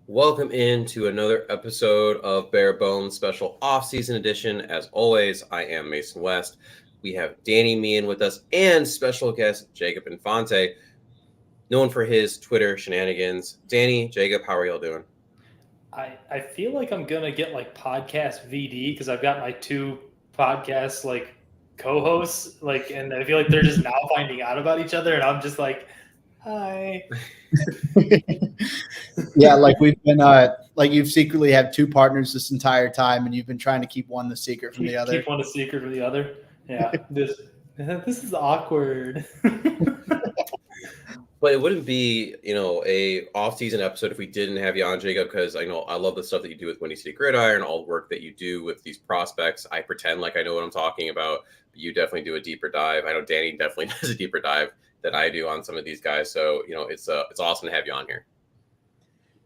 Welcome into another episode of Bare Bones Special Off-Season Edition. As always, I am Mason West. We have Danny Meehan with us and special guest Jacob Infante, known for his Twitter shenanigans. Danny, Jacob, how are y'all doing? I feel like I'm gonna get like podcast VD because I've got my two podcasts like co-hosts and I feel like they're just now finding out about each other and I'm just like, hi. Yeah, like we've been like you've secretly had two partners this entire time and you've been trying to keep one the secret from the other. Keep one a secret from the other. Yeah, this is awkward. But it wouldn't be, a off-season episode if we didn't have you on, Jacob, because I know I love the stuff that you do with Windy City Gridiron, all the work that you do with these prospects. I pretend like I know what I'm talking about, but you definitely do a deeper dive. I know Danny definitely does a deeper dive than I do on some of these guys. So, it's awesome to have you on here.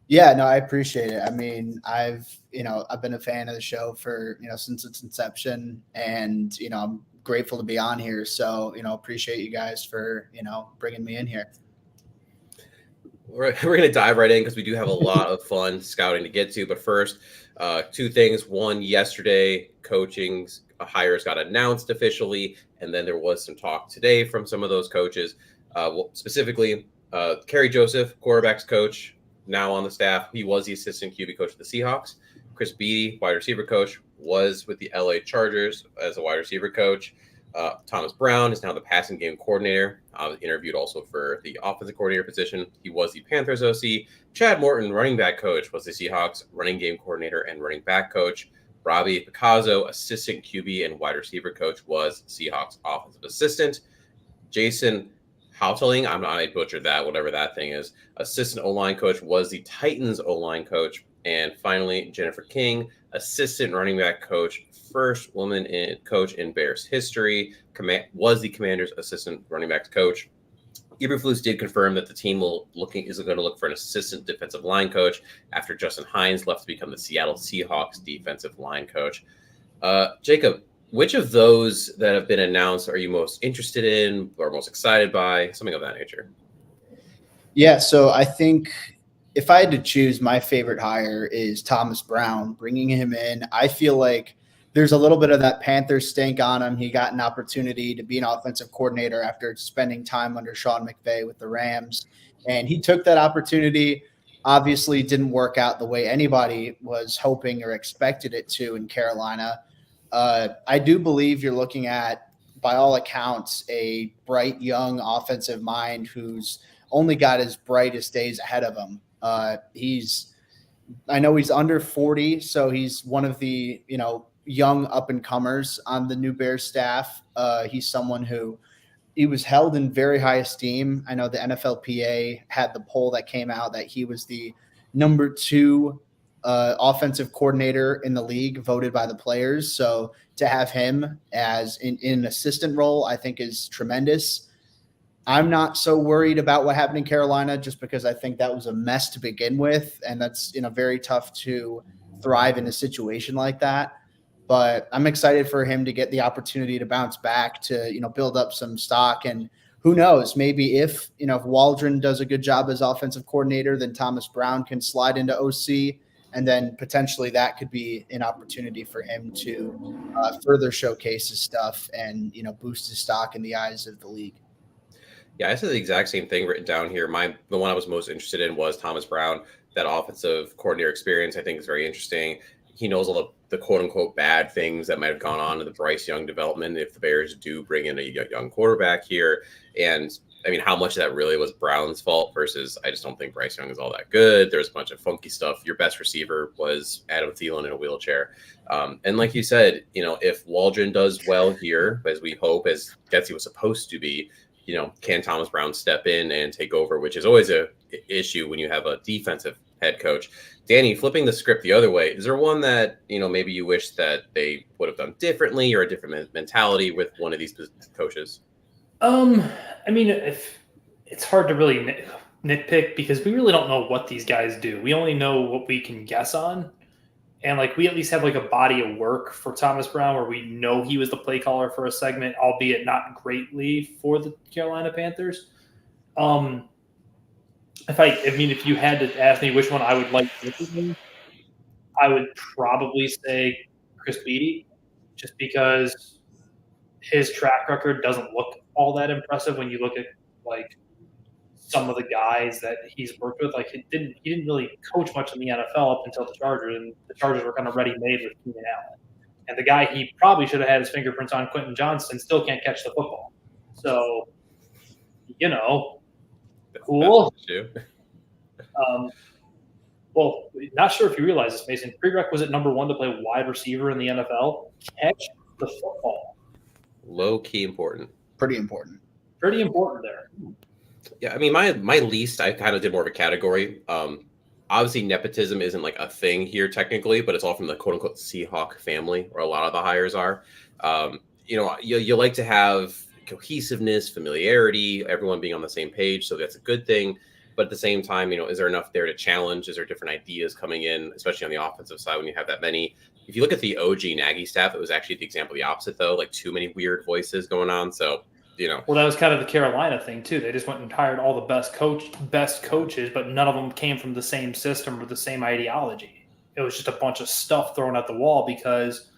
Yeah, no, I appreciate it. I mean, I've been a fan of the show for, since its inception, and, I'm grateful to be on here. So, appreciate you guys for, bringing me in here. We're going to dive right in because we do have a lot of fun scouting to get to. But first, two things. One, yesterday, coaching hires got announced officially, and then there was some talk today from some of those coaches. Specifically, Kerry Joseph, quarterback's coach, now on the staff. He was the assistant QB coach of the Seahawks. Chris Beatty, wide receiver coach, was with the LA Chargers as a wide receiver coach. Thomas Brown is now the passing game coordinator. Interviewed also for the offensive coordinator position. He was the Panthers OC. Chad Morton, running back coach, was the Seahawks running game coordinator and running back coach. Robbie Picasso, assistant QB and wide receiver coach, was Seahawks offensive assistant. Jason Houteling, I butchered that, whatever that thing is. Assistant O-line coach was the Titans O-line coach. And finally, Jennifer King, assistant running back coach, first woman coach in Bears history, was the Commanders' assistant running backs coach. Eberflus did confirm that the team is going to look for an assistant defensive line coach after Justin Hines left to become the Seattle Seahawks defensive line coach. Jacob, which of those that have been announced are you most interested in or most excited by? Something of that nature. Yeah, so I think if I had to choose, my favorite hire is Thomas Brown. Bringing him in, I feel like there's a little bit of that Panthers stink on him. He got an opportunity to be an offensive coordinator after spending time under Sean McVay with the Rams, and he took that opportunity. Obviously, didn't work out the way anybody was hoping or expected it to in Carolina. I do believe you're looking at, by all accounts, a bright young offensive mind who's only got his brightest days ahead of him. I know he's under 40, so he's one of the, young up and comers on the new Bears staff. He's someone who he was held in very high esteem. I know the NFLPA had the poll that came out that he was the number 2 offensive coordinator in the league, voted by the players. So to have him as in an assistant role, I think is tremendous. I'm not so worried about what happened in Carolina just because I think that was a mess to begin with. And that's, very tough to thrive in a situation like that. But I'm excited for him to get the opportunity to bounce back, to, build up some stock. And who knows, maybe if Waldron does a good job as offensive coordinator, then Thomas Brown can slide into OC. And then potentially that could be an opportunity for him to further showcase his stuff and, boost his stock in the eyes of the league. Yeah, I said the exact same thing written down here. The one I was most interested in was Thomas Brown. That offensive coordinator experience, I think, is very interesting. He knows all the quote unquote bad things that might have gone on in the Bryce Young development if the Bears do bring in a young quarterback here. And I mean, how much of that really was Brown's fault versus I just don't think Bryce Young is all that good. There's a bunch of funky stuff. Your best receiver was Adam Thielen in a wheelchair. And like you said, if Waldron does well here, as we hope, as Getsy was supposed to be, can Thomas Brown step in and take over, which is always a issue when you have a defensive head coach. Danny, flipping the script the other way, is there one that, maybe you wish that they would have done differently or a different mentality with one of these coaches? I mean, if it's hard to really nitpick because we really don't know what these guys do. We only know what we can guess on. And we at least have a body of work for Thomas Brown where we know he was the play caller for a segment, albeit not greatly for the Carolina Panthers. If you had to ask me which one I would like, I would probably say Chris Beatty, just because his track record doesn't look all that impressive when you look at like some of the guys that he's worked with. Like he didn't really coach much in the NFL up until the Chargers, and the Chargers were kind of ready made with Keenan Allen. And the guy he probably should have had his fingerprints on, Quentin Johnston, still can't catch the football. So, cool. Well, not sure if you realize this, Mason. Prerequisite number 1 to play wide receiver in the NFL: catch the football. Low key important. Pretty important. Pretty important there. Yeah, I mean, my least, I kind of did more of a category. Obviously, nepotism isn't like a thing here technically, but it's all from the quote unquote Seahawk family, where a lot of the hires are. You like to have cohesiveness, familiarity, everyone being on the same page, so that's a good thing. But at the same time, is there enough there to challenge? Is there different ideas coming in, especially on the offensive side when you have that many? If you look at the OG Nagy staff, it was actually the example of the opposite, though, like too many weird voices going on. So, Well, that was kind of the Carolina thing, too. They just went and hired all the best coaches, but none of them came from the same system or the same ideology. It was just a bunch of stuff thrown at the wall because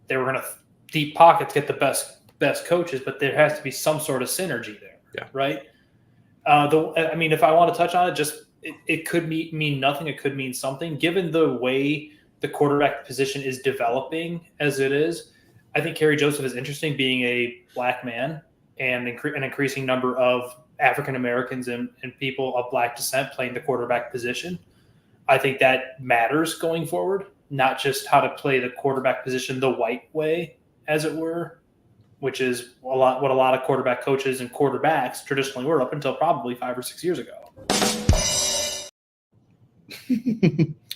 they were going to deep pockets get the best coaches, but there has to be some sort of synergy there, right? If I want to touch on it, it could mean nothing. It could mean something. Given the way the quarterback position is developing as it is, I think Kerry Joseph is interesting, being a black man and an increasing number of African Americans and people of black descent playing the quarterback position. I think that matters going forward, not just how to play the quarterback position the white way, as it were, which is what a lot of quarterback coaches and quarterbacks traditionally were up until probably 5 or 6 years ago.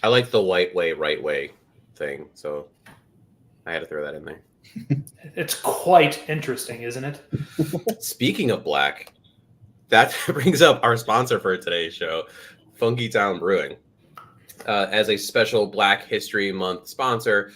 I like the white way, right way thing, so I had to throw that in there. It's quite interesting, isn't it? Speaking of black, that brings up our sponsor for today's show, Funky Town Brewing. As a special Black History Month sponsor,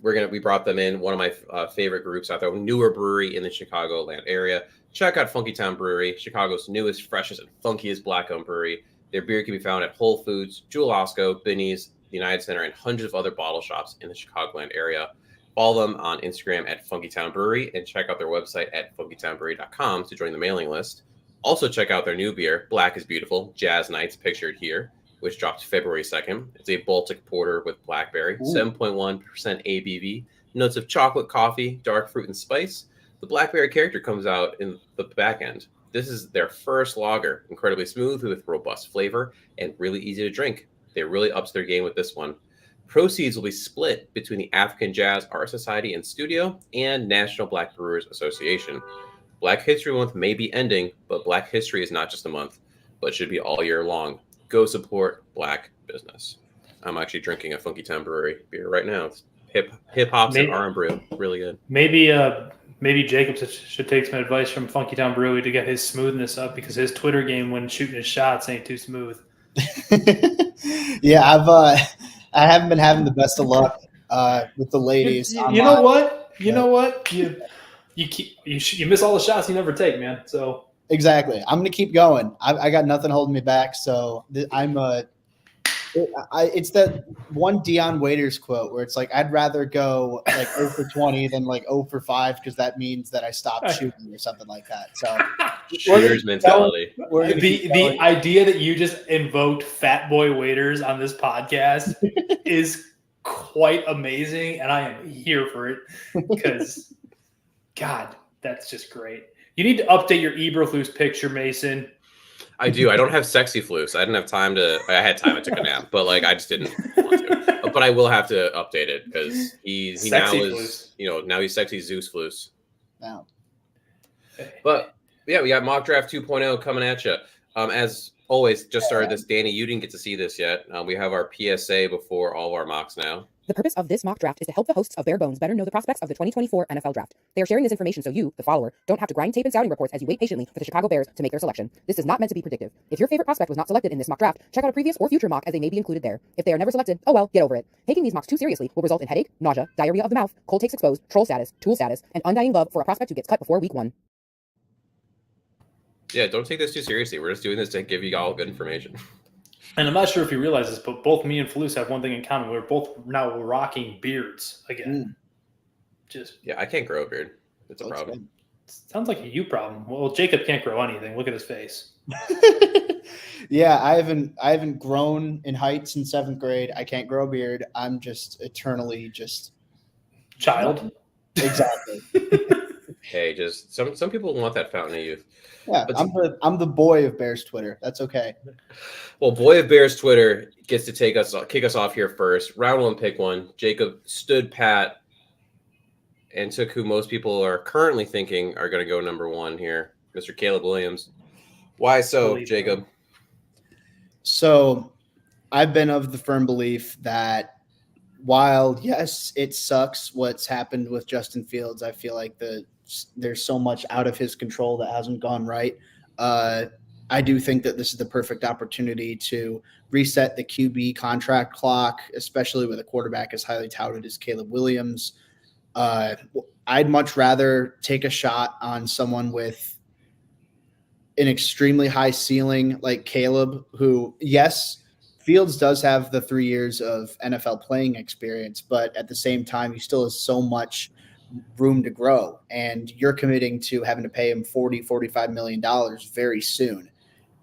we brought them in, one of my favorite groups out there, newer brewery in the Chicagoland area. Check out Funky Town Brewery, Chicago's newest, freshest, and funkiest black-owned brewery. Their beer can be found at Whole Foods, Jewel Osco, Binny's, the United Center, and hundreds of other bottle shops in the Chicagoland area. Follow them on Instagram at Funkytown Brewery and check out their website at funkytownbrewery.com to join the mailing list. Also check out their new beer, Black is Beautiful, Jazz Nights, pictured here, which dropped February 2nd. It's a Baltic Porter with blackberry, 7.1% ABV, notes of chocolate, coffee, dark fruit, and spice. The blackberry character comes out in the back end. This is their first lager, incredibly smooth with robust flavor and really easy to drink. They really ups their game with this one. Proceeds will be split between the African Jazz Art Society and Studio and National Black Brewers Association. Black History Month may be ending, but Black History is not just a month, but should be all year long. Go support Black business. I'm actually drinking a Funky Town Brewery beer right now. It's hip hops and R&B brew, really good. Maybe Jacob should take some advice from Funky Town Brewery to get his smoothness up, because his Twitter game when shooting his shots ain't too smooth. Yeah, I haven't been having the best of luck with the ladies. You know what? You miss all the shots you never take, man. So exactly, I'm gonna keep going. I got nothing holding me back. So it's that one Deion Waiters quote where it's like, I'd rather go like 0 for 20 than like 0 for 5 because that means that I stopped shooting or something like that. So Shooter's mentality. The idea that you just invoked Fat Boy Waiters on this podcast is quite amazing, and I am here for it because, God, that's just great. You need to update your Eberflus picture, Mason. I do. I don't have sexy flus. I didn't have time to. I had time. I took a nap, but I just didn't want to. But I will have to update it because he now is now he's sexy Zeus flus. Wow. But yeah, we got mock draft 2.0 coming at you. As always, just started this. Danny, you didn't get to see this yet. We have our PSA before all of our mocks now. The purpose of this mock draft is to help the hosts of Bare Bones better know the prospects of the 2024 NFL Draft. They are sharing this information so you, the follower, don't have to grind tape and scouting reports as you wait patiently for the Chicago Bears to make their selection. This is not meant to be predictive. If your favorite prospect was not selected in this mock draft, check out a previous or future mock as they may be included there. If they are never selected, oh well, get over it. Taking these mocks too seriously will result in headache, nausea, diarrhea of the mouth, cold takes exposed, troll status, tool status, and undying love for a prospect who gets cut before week 1. Yeah, don't take this too seriously. We're just doing this to give you all good information. And I'm not sure if you realize this, but both me and Falus have one thing in common. We're both now rocking beards again. Just Yeah, I can't grow a beard. It's a Looks problem. sounds like a you problem. Well, Jacob can't grow anything. Look at his face. Yeah, I haven't grown in height since 7th grade. I can't grow a beard. I'm just eternally just Child. exactly. Hey, just some people want that fountain of youth. Yeah, But I'm the boy of Bears Twitter. That's okay. well, Boy of Bears Twitter gets to kick us off here first. Round one, pick one. Jacob stood pat and took who most people are currently thinking are going to go number one here, Mr. Caleb Williams. Why so, Jacob? So I've been of the firm belief that while, yes, it sucks what's happened with Justin Fields, I feel like there's so much out of his control that hasn't gone right. I do think that this is the perfect opportunity to reset the QB contract clock, especially with a quarterback as highly touted as Caleb Williams. I'd much rather take a shot on someone with an extremely high ceiling like Caleb, who, yes, Fields does have the 3 years of NFL playing experience, but at the same time, he still has so much room to grow. And you're committing to having to pay him $45 million very soon.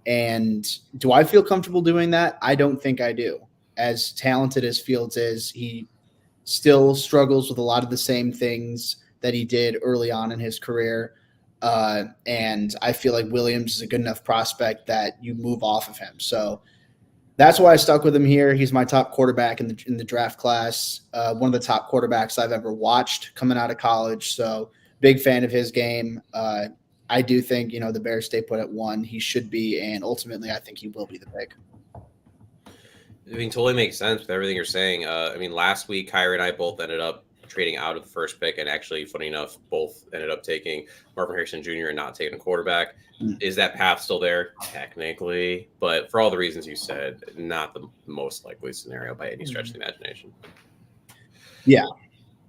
And do I feel comfortable doing that? I don't think I do. As talented as Fields is, he still struggles with a lot of the same things that he did early on in his career. And I feel like Williams is a good enough prospect that you move off of him. So that's why I stuck with him here. He's my top quarterback in the draft class, one of the top quarterbacks I've ever watched coming out of college. So big fan of his game. I do think, the Bears stay put at 1. He should be, and ultimately I think he will be the pick. I mean, totally makes sense with everything you're saying. Last week, Kyrie and I both ended up trading out of the first pick, and actually, funny enough, both ended up taking Marvin Harrison Jr. and not taking a quarterback. Is that path still there? Technically, but for all the reasons you said, not the most likely scenario by any stretch of the imagination. Yeah,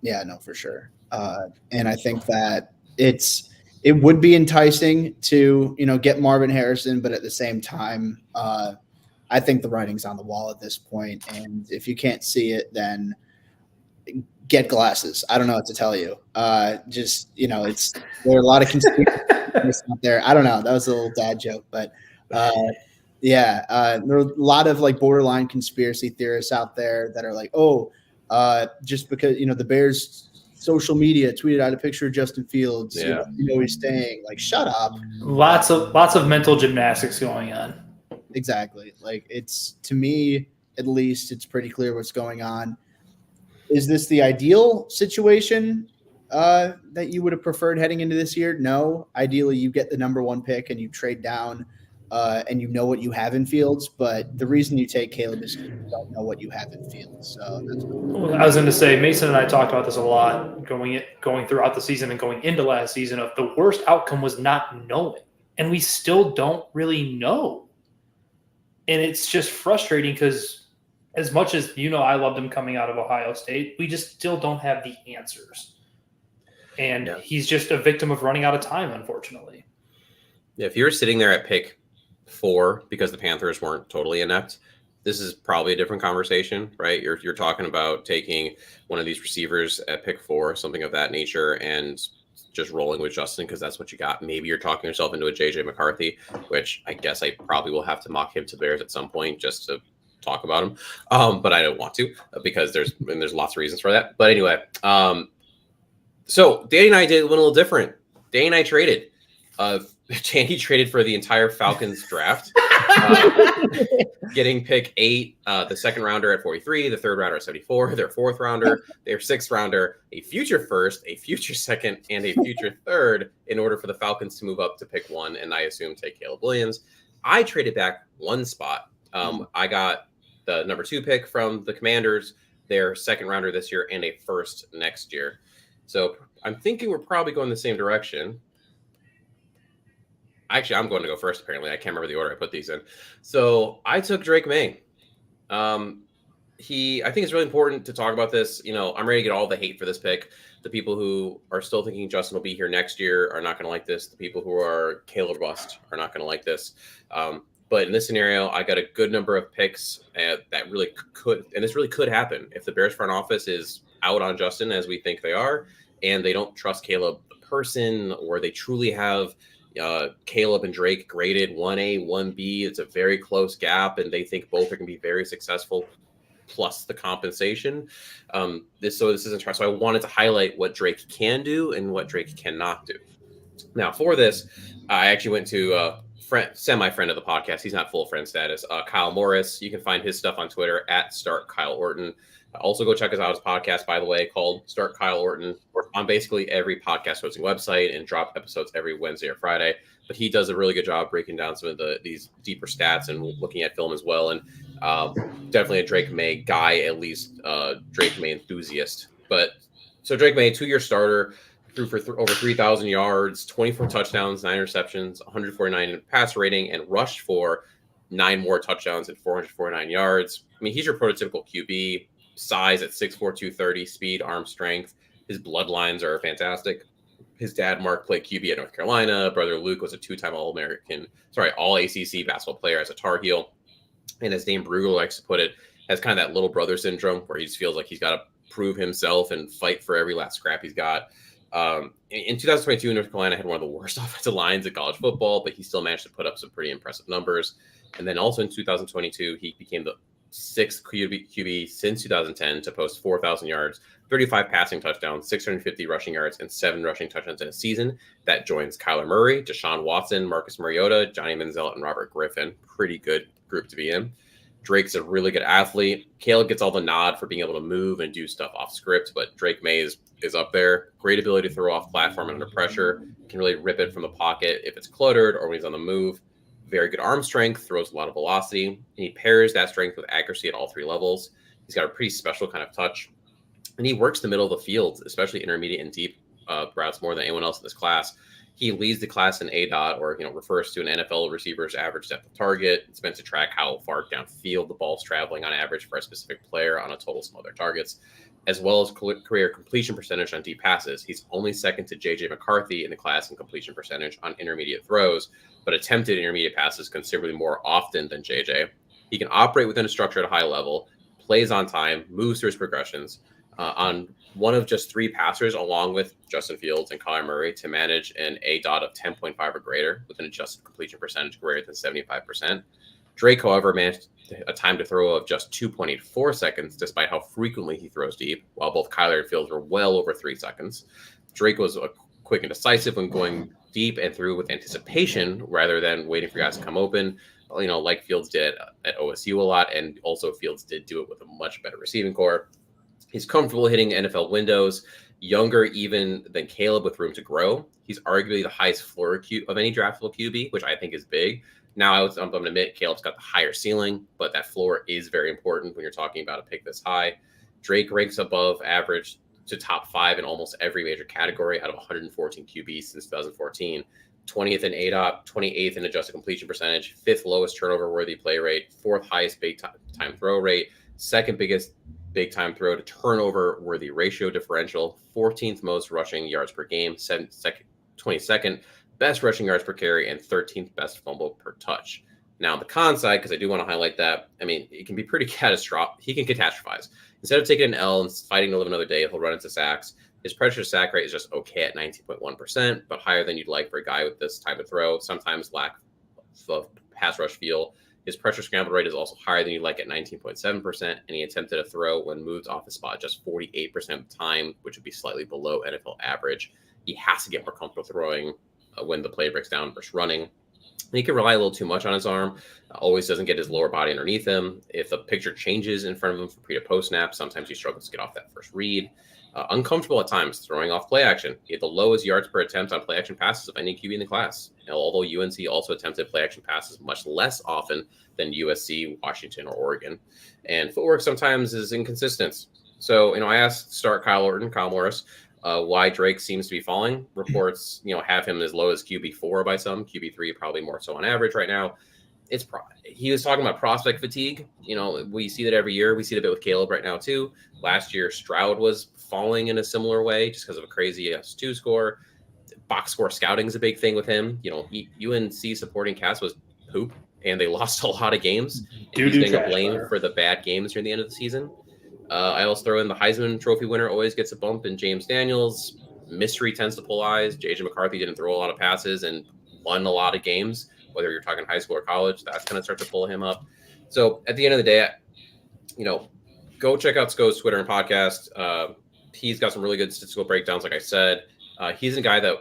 no, for sure. And I think that it would be enticing to, get Marvin Harrison, but at the same time, I think the writing's on the wall at this point. And if you can't see it, then get glasses. I don't know what to tell you. There are a lot of conspiracies out there. I don't know. That was a little dad joke, but there are a lot of like borderline conspiracy theorists out there that are like, just because, the Bears social media tweeted out a picture of Justin Fields, he's staying. Like, shut up. Lots of mental gymnastics going on. Exactly. Like, it's, to me, at least, it's pretty clear what's going on. Is this the ideal situation that you would have preferred heading into this year? No. Ideally, you get the number 1 pick and you trade down and you know what you have in Fields. But the reason you take Caleb is you don't know what you have in Fields. So that's cool. I was going to say, Mason and I talked about this a lot going throughout the season and going into last season. Of the worst outcome was not knowing, and we still don't really know. And it's just frustrating because as much as, I loved him coming out of Ohio State, we just still don't have the answers. And he's just a victim of running out of time, unfortunately. Yeah, if you were sitting there at pick 4 because the Panthers weren't totally inept, this is probably a different conversation, right? You're talking about taking one of these receivers at pick 4, something of that nature, and just rolling with Justin because that's what you got. Maybe you're talking yourself into a JJ McCarthy, which I guess I probably will have to mock him to the Bears at some point just to talk about him. But I don't want to because there's lots of reasons for that. But anyway, so Danny and I went a little different. Danny and I traded. Danny traded for the entire Falcons draft, getting pick 8, the second rounder at 43, the third rounder at 74, their fourth rounder, their sixth rounder, a future first, a future second, and a future third in order for the Falcons to move up to pick 1 and I assume take Caleb Williams. I traded back 1 spot. I got the number 2 pick from the Commanders, their second rounder this year, and a first next year. So I'm thinking we're probably going the same direction. Actually, I'm going to go first, apparently. I can't remember the order I put these in. So I took Drake May. I think it's really important to talk about this. I'm ready to get all the hate for this pick. The people who are still thinking Justin will be here next year are not going to like this. The people who are Caleb bust are not going to like this. But in this scenario, I got a good number of picks that really could, and this really could happen if the Bears front office is out on Justin, as we think they are, and they don't trust Caleb the person, or they truly have Caleb and Drake graded 1A, 1B. It's a very close gap, and they think both are going to be very successful, plus the compensation. This isn't trust. So I wanted to highlight what Drake can do and what Drake cannot do. Now, for this, I actually went to semi-friend of the podcast. He's not full friend status. Kyle Morris. You can find his stuff on Twitter at Start Kyle Orton. Also, go check us out his podcast, by the way, called Start Kyle Orton. We're on basically every podcast hosting website and drop episodes every Wednesday or Friday. But he does a really good job breaking down some of these deeper stats and looking at film as well. And definitely a Drake May guy, at least Drake May enthusiast. But so Drake May, 2-year starter, threw for over 3,000 yards, 24 touchdowns, 9 receptions, 149 pass rating, and rushed for 9 more touchdowns and 449 yards. I mean, he's your prototypical QB. Size at 6'4", 230, speed, arm strength. His bloodlines are fantastic. His dad, Mark, played QB at North Carolina. Brother Luke was a 2-time All-ACC basketball player as a Tar Heel. And as Dane Brugler likes to put it, has kind of that little brother syndrome where he just feels like he's got to prove himself and fight for every last scrap he's got. In 2022, North Carolina had one of the worst offensive lines in college football, but he still managed to put up some pretty impressive numbers. And then also in 2022, he became the 6th QB since 2010 to post 4,000 yards, 35 passing touchdowns, 650 rushing yards, and 7 rushing touchdowns in a season. That joins Kyler Murray, Deshaun Watson, Marcus Mariota, Johnny Manziel, and Robert Griffin. Pretty good group to be in. Drake's a really good athlete. Caleb gets all the nod for being able to move and do stuff off script, but Drake May is up there. Great ability to throw off platform under pressure. Can really rip it from the pocket if it's cluttered or when he's on the move. Very good arm strength, throws a lot of velocity, and he pairs that strength with accuracy at all 3 levels. He's got a pretty special kind of touch, and he works the middle of the field, especially intermediate and deep routes more than anyone else in this class. He leads the class in ADOT, or refers to an NFL receiver's average depth of target. It's meant to track how far downfield the ball's traveling on average for a specific player on a total sum of their targets, as well as career completion percentage on deep passes. He's only second to J.J. McCarthy in the class in completion percentage on intermediate throws, but attempted intermediate passes considerably more often than J.J. He can operate within a structure at a high level, plays on time, moves through his progressions, on one of just 3 passers, along with Justin Fields and Kyler Murray, to manage an ADOT of 10.5 or greater with an adjusted completion percentage greater than 75%. Drake, however, managed a time to throw of just 2.84 seconds, despite how frequently he throws deep, while both Kyler and Fields were well over 3 seconds. Drake was quick and decisive when going deep and through with anticipation rather than waiting for guys to come open, like Fields did at OSU a lot, and also Fields did do it with a much better receiving core. He's comfortable hitting NFL windows, younger even than Caleb with room to grow. He's arguably the highest floor of any draftable QB, which I think is big. Now, I'm going to admit Caleb's got the higher ceiling, but that floor is very important when you're talking about a pick this high. Drake ranks above average to top 5 in almost every major category out of 114 QBs since 2014. 20th in ADOT, 28th in adjusted completion percentage, 5th lowest turnover-worthy play rate, 4th highest big-time throw rate, 2nd biggest big-time throw to turnover-worthy ratio differential, 14th most rushing yards per game, 22nd best rushing yards per carry, and 13th best fumble per touch. Now, on the con side, because I do want to highlight that, it can be pretty catastrophic. He can catastrophize. Instead of taking an L and fighting to live another day, he'll run into sacks. His pressure sack rate is just okay at 19.1%, but higher than you'd like for a guy with this type of throw. Sometimes lack of pass rush feel. His pressure scramble rate is also higher than you'd like at 19.7%, and he attempted a throw when moved off the spot just 48% of the time, which would be slightly below NFL average. He has to get more comfortable throwing when the play breaks down versus running. He can rely a little too much on his arm, always doesn't get his lower body underneath him. If the picture changes in front of him from pre to post snap, sometimes he struggles to get off that first read. Uncomfortable at times throwing off play action. He had the lowest yards per attempt on play action passes of any QB in the class. Although UNC also attempted play action passes much less often than USC, Washington, or Oregon. And footwork sometimes is inconsistent. So, I asked Start Kyle Morris, why Drake seems to be falling. Reports, have him as low as QB4 by some, QB3 probably more so on average right now. he was talking about prospect fatigue. You know, we see that every year. We see it a bit with Caleb right now too. Last year, Stroud was falling in a similar way just because of a crazy S2 score. Box score scouting is a big thing with him. You know, UNC supporting cast was poop, and they lost a lot of games. And he's getting a blame for the bad games near the end of the season. I also throw in the Heisman Trophy winner always gets a bump in James Daniels. Mystery tends to pull eyes. JJ McCarthy didn't throw a lot of passes and won a lot of games, whether you're talking high school or college. That's going to start to pull him up. So at the end of the day, you know, go check out Sco's Twitter and podcast. He's got some really good statistical breakdowns, like I said. He's a guy that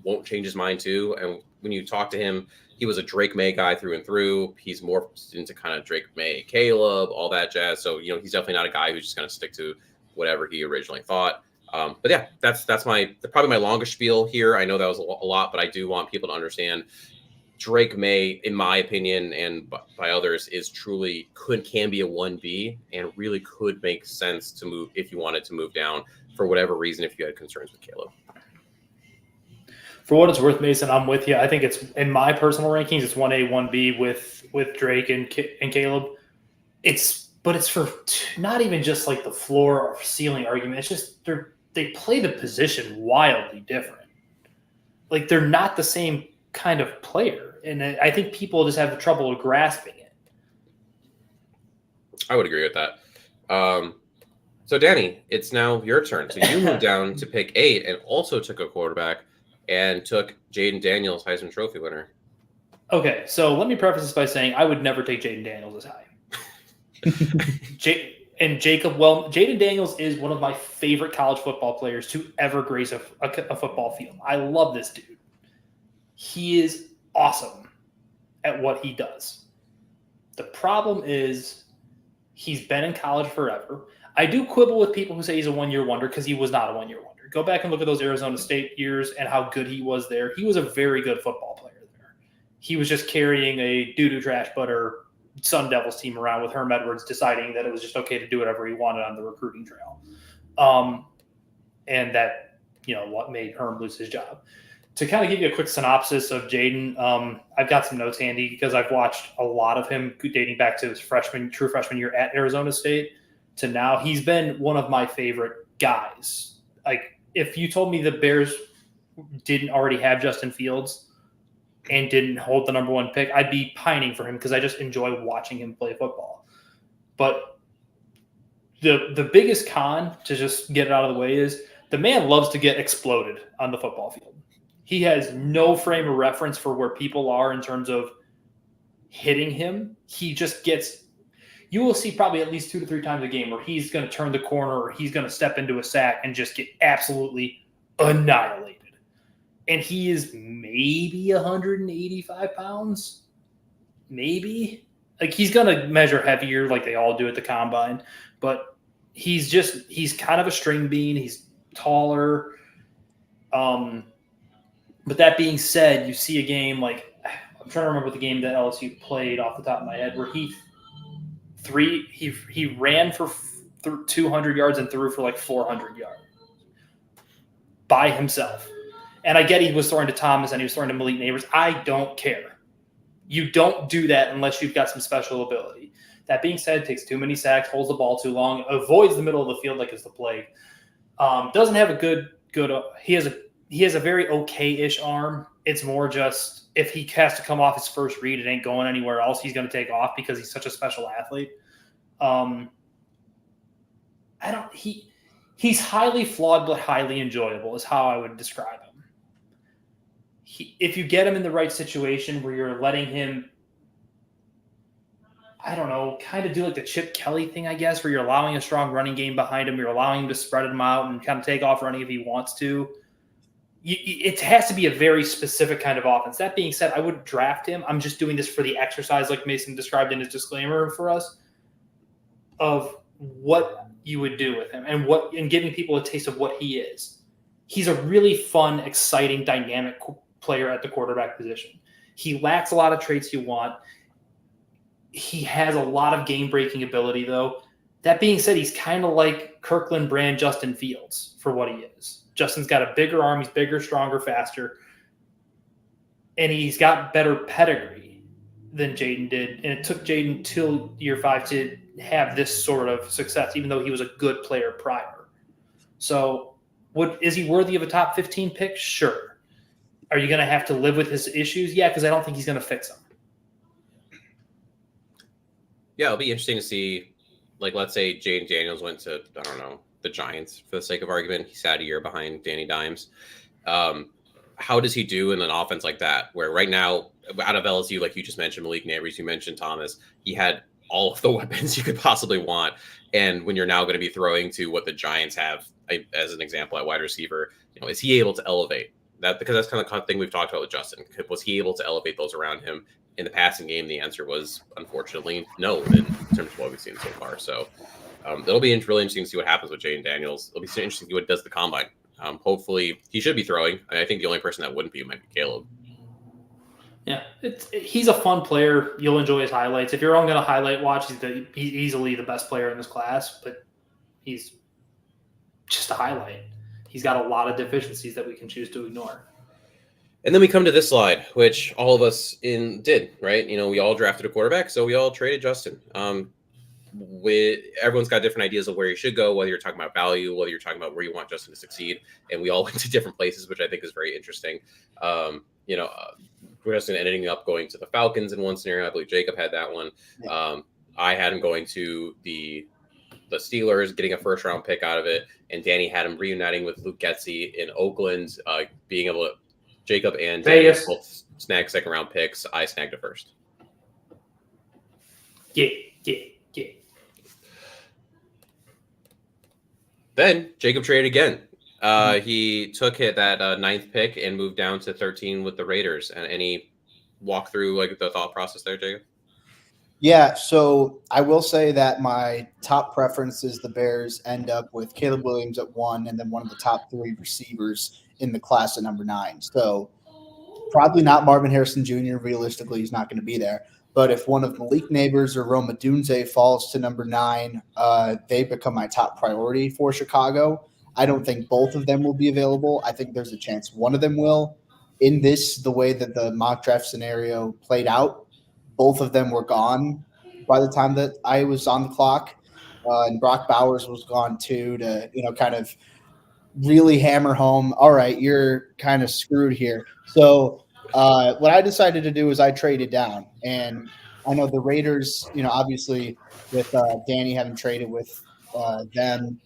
won't change his mind too. And when you talk to him, he was a Drake May guy through and through. He's more into kind of Drake May, Caleb, all that jazz. So, you know, he's definitely not a guy who's just going to stick to whatever he originally thought. But yeah, that's probably my longest spiel here. I know that was a lot, but I do want people to understand Drake May, in my opinion, and by others, is truly can be a 1B and really could make sense to move if you wanted to move down for whatever reason if you had concerns with Caleb. For what it's worth, Mason, I'm with you. I think it's in my personal rankings, it's 1A, 1B with Drake and Caleb. But it's for not even just like the floor or ceiling argument. It's just they play the position wildly different. Like they're not the same kind of player, and I think people just have trouble grasping it. I would agree with that. So Danny, it's now your turn. So you moved down to pick 8 and also took a quarterback. And took Jaden Daniels, Heisman Trophy winner. Okay, so let me preface this by saying I would never take Jaden Daniels as high. Jaden Daniels is one of my favorite college football players to ever grace a football field. I love this dude. He is awesome at what he does. The problem is he's been in college forever. I do quibble with people who say he's a one-year wonder because he was not a one-year wonder. Go back and look at those Arizona State years and how good he was there. He was a very good football player there. He was just carrying a doo-doo trash butter Sun Devils team around with Herm Edwards deciding that it was just okay to do whatever he wanted on the recruiting trail. And that, you know, what made Herm lose his job. To kind of give you a quick synopsis of Jaden, I've got some notes handy because I've watched a lot of him dating back to his true freshman year at Arizona State to now. He's been one of my favorite guys. Like, if you told me the Bears didn't already have Justin Fields and didn't hold the number 1 pick, I'd be pining for him because I just enjoy watching him play football. But the biggest con, to just get it out of the way, is the man loves to get exploded on the football field. He has no frame of reference for where people are in terms of hitting him. He just gets – you will see probably at least 2 to 3 times a game where he's going to turn the corner or he's going to step into a sack and just get absolutely annihilated. And he is maybe 185 pounds, maybe. Like, he's going to measure heavier like they all do at the combine. But he's kind of a string bean. He's taller. But that being said, you see a game like – I'm trying to remember the game that LSU played off the top of my head where he ran for 200 yards and threw for like 400 yards by himself. And I get he was throwing to Thomas and he was throwing to Malik Neighbors. I don't care. You don't do that unless you've got some special ability. That being said, takes too many sacks, holds the ball too long, avoids the middle of the field like it's the plague. Doesn't have a good. He has a very okay-ish arm. It's more just if he has to come off his first read, it ain't going anywhere else. He's going to take off because he's such a special athlete. He's highly flawed but highly enjoyable is how I would describe him. If you get him in the right situation where you're letting him, I don't know, kind of do like the Chip Kelly thing, I guess, where you're allowing a strong running game behind him, you're allowing him to spread him out and kind of take off running if he wants to. It has to be a very specific kind of offense. That being said, I wouldn't draft him. I'm just doing this for the exercise, like Mason described in his disclaimer for us, of what you would do with him and giving people a taste of what he is. He's a really fun, exciting, dynamic player at the quarterback position. He lacks a lot of traits you want. He has a lot of game-breaking ability, though. That being said, he's kind of like Kirkland brand Justin Fields for what he is. Justin's got a bigger arm. He's bigger, stronger, faster. And he's got better pedigree. than Jaden did, and it took Jaden till year 5 to have this sort of success, even though he was a good player prior. So, is he worthy of a top 15 pick? Sure. Are you going to have to live with his issues? Yeah, because I don't think he's going to fix them. Yeah, it'll be interesting to see. Like, let's say Jaden Daniels went to, I don't know, the Giants for the sake of argument. He sat a year behind Danny Dimes. How does he do in an offense like that? Where right now, out of LSU, like you just mentioned, Malik Nabers, you mentioned Thomas, he had all of the weapons you could possibly want. And when you're now going to be throwing to what the Giants have, as an example, at wide receiver, is he able to elevate that? Because that's kind of the thing we've talked about with Justin. Was he able to elevate those around him in the passing game? The answer was unfortunately no, in terms of what we've seen so far. So it'll be really interesting to see what happens with Jaden Daniels. It'll be so interesting to see what does the combine. Hopefully, he should be throwing. I think the only person that wouldn't be might be Caleb. Yeah, he's a fun player. You'll enjoy his highlights. If you're only going to highlight watch, he's easily the best player in this class, but he's just a highlight. He's got a lot of deficiencies that we can choose to ignore. And then we come to this slide, which all of us did, right? We all drafted a quarterback, so we all traded Justin. Everyone's got different ideas of where you should go, whether you're talking about value, whether you're talking about where you want Justin to succeed, and we all went to different places, which I think is very interesting. Justin ending up going to the Falcons in one scenario. I believe Jacob had that one. I had him going to the Steelers, getting a first round pick out of it, and Danny had him reuniting with Luke Getsy in Oakland, being able to. Jacob and Danny both snagged second round picks. I snagged a first. Yeah. Then Jacob traded again. He took that ninth pick and moved down to 13 with the Raiders. And any walk through like the thought process there, Jacob? Yeah, so I will say that my top preference is the Bears end up with Caleb Williams at 1 and then one of the top 3 receivers in the class at number 9. So probably not Marvin Harrison Jr. Realistically, he's not going to be there. But if one of Malik Nabers or Roma Dunze falls to number 9, they become my top priority for Chicago. I don't think both of them will be available. I think there's a chance one of them will. In the way that the mock draft scenario played out, both of them were gone by the time that I was on the clock. And Brock Bowers was gone too to, kind of really hammer home, all right, you're kind of screwed here. So what I decided to do is I traded down. And I know the Raiders, obviously with Danny having traded with them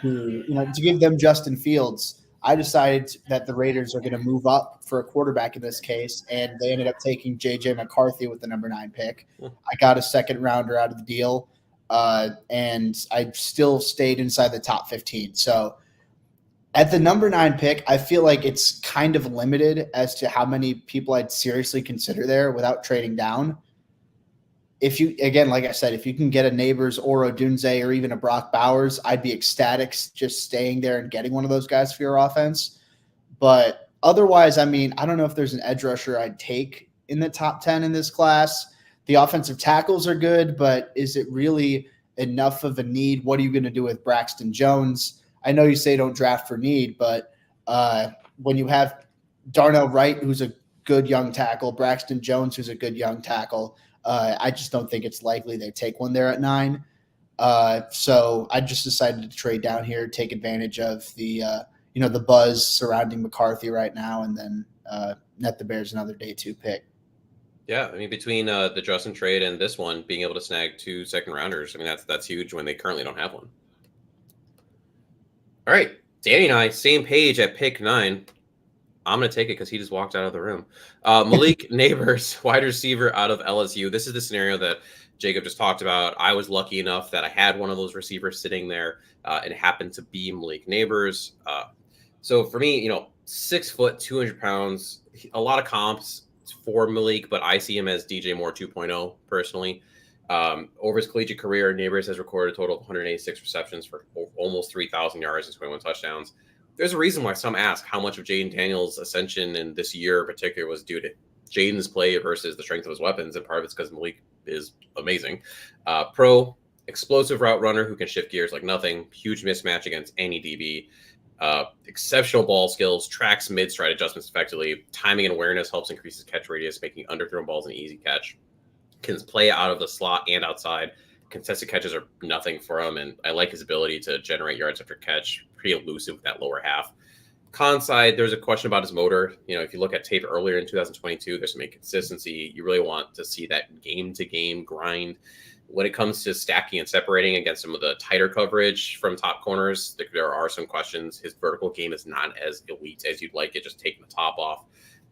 to give them Justin Fields, I decided that the Raiders are going to move up for a quarterback in this case, and they ended up taking J.J. McCarthy with the number 9 pick. I got a second rounder out of the deal, and I still stayed inside the top 15. So at the number 9 pick, I feel like it's kind of limited as to how many people I'd seriously consider there without trading down. If you, again, like I said, if you can get a Nabers or a Dunze or even a Brock Bowers, I'd be ecstatic just staying there and getting one of those guys for your offense. But otherwise, I don't know if there's an edge rusher I'd take in the top 10 in this class. The offensive tackles are good, but is it really enough of a need? What are you going to do with Braxton Jones? I know you say don't draft for need, but when you have Darnell Wright, who's a good young tackle, Braxton Jones, who's a good young tackle, I just don't think it's likely they take one there at 9. So I just decided to trade down here, take advantage of the the buzz surrounding McCarthy right now, and then net the Bears another day 2 pick. Yeah, between the Justin trade and this one, being able to snag 2 second rounders, that's huge when they currently don't have one. All right, Danny and I, same page at pick 9. I'm going to take it because he just walked out of the room. Malik Nabers, wide receiver out of LSU. This is the scenario that Jacob just talked about. I was lucky enough that I had one of those receivers sitting there, and it happened to be Malik Nabers. So for me, 6 foot, 200 pounds, a lot of comps for Malik, but I see him as DJ Moore 2.0 personally. Over his collegiate career, Nabers has recorded a total of 186 receptions for almost 3,000 yards and 21 touchdowns. There's a reason why some ask how much of Jaden Daniels' ascension in this year in particular was due to Jaden's play versus the strength of his weapons, and part of it's because Malik is amazing. Pro, explosive route runner who can shift gears like nothing, huge mismatch against any DB, exceptional ball skills, tracks mid-stride adjustments effectively, timing and awareness helps increase his catch radius, making underthrown balls an easy catch. can play out of the slot and outside. Contested catches are nothing for him, and I like his ability to generate yards after catch. Pretty elusive with that lower half. Con side, there's a question about his motor. If you look at tape earlier in 2022, there's some inconsistency. You really want to see that game-to-game grind. When it comes to stacking and separating against some of the tighter coverage from top corners, there are some questions. His vertical game is not as elite as you'd like it, just taking the top off.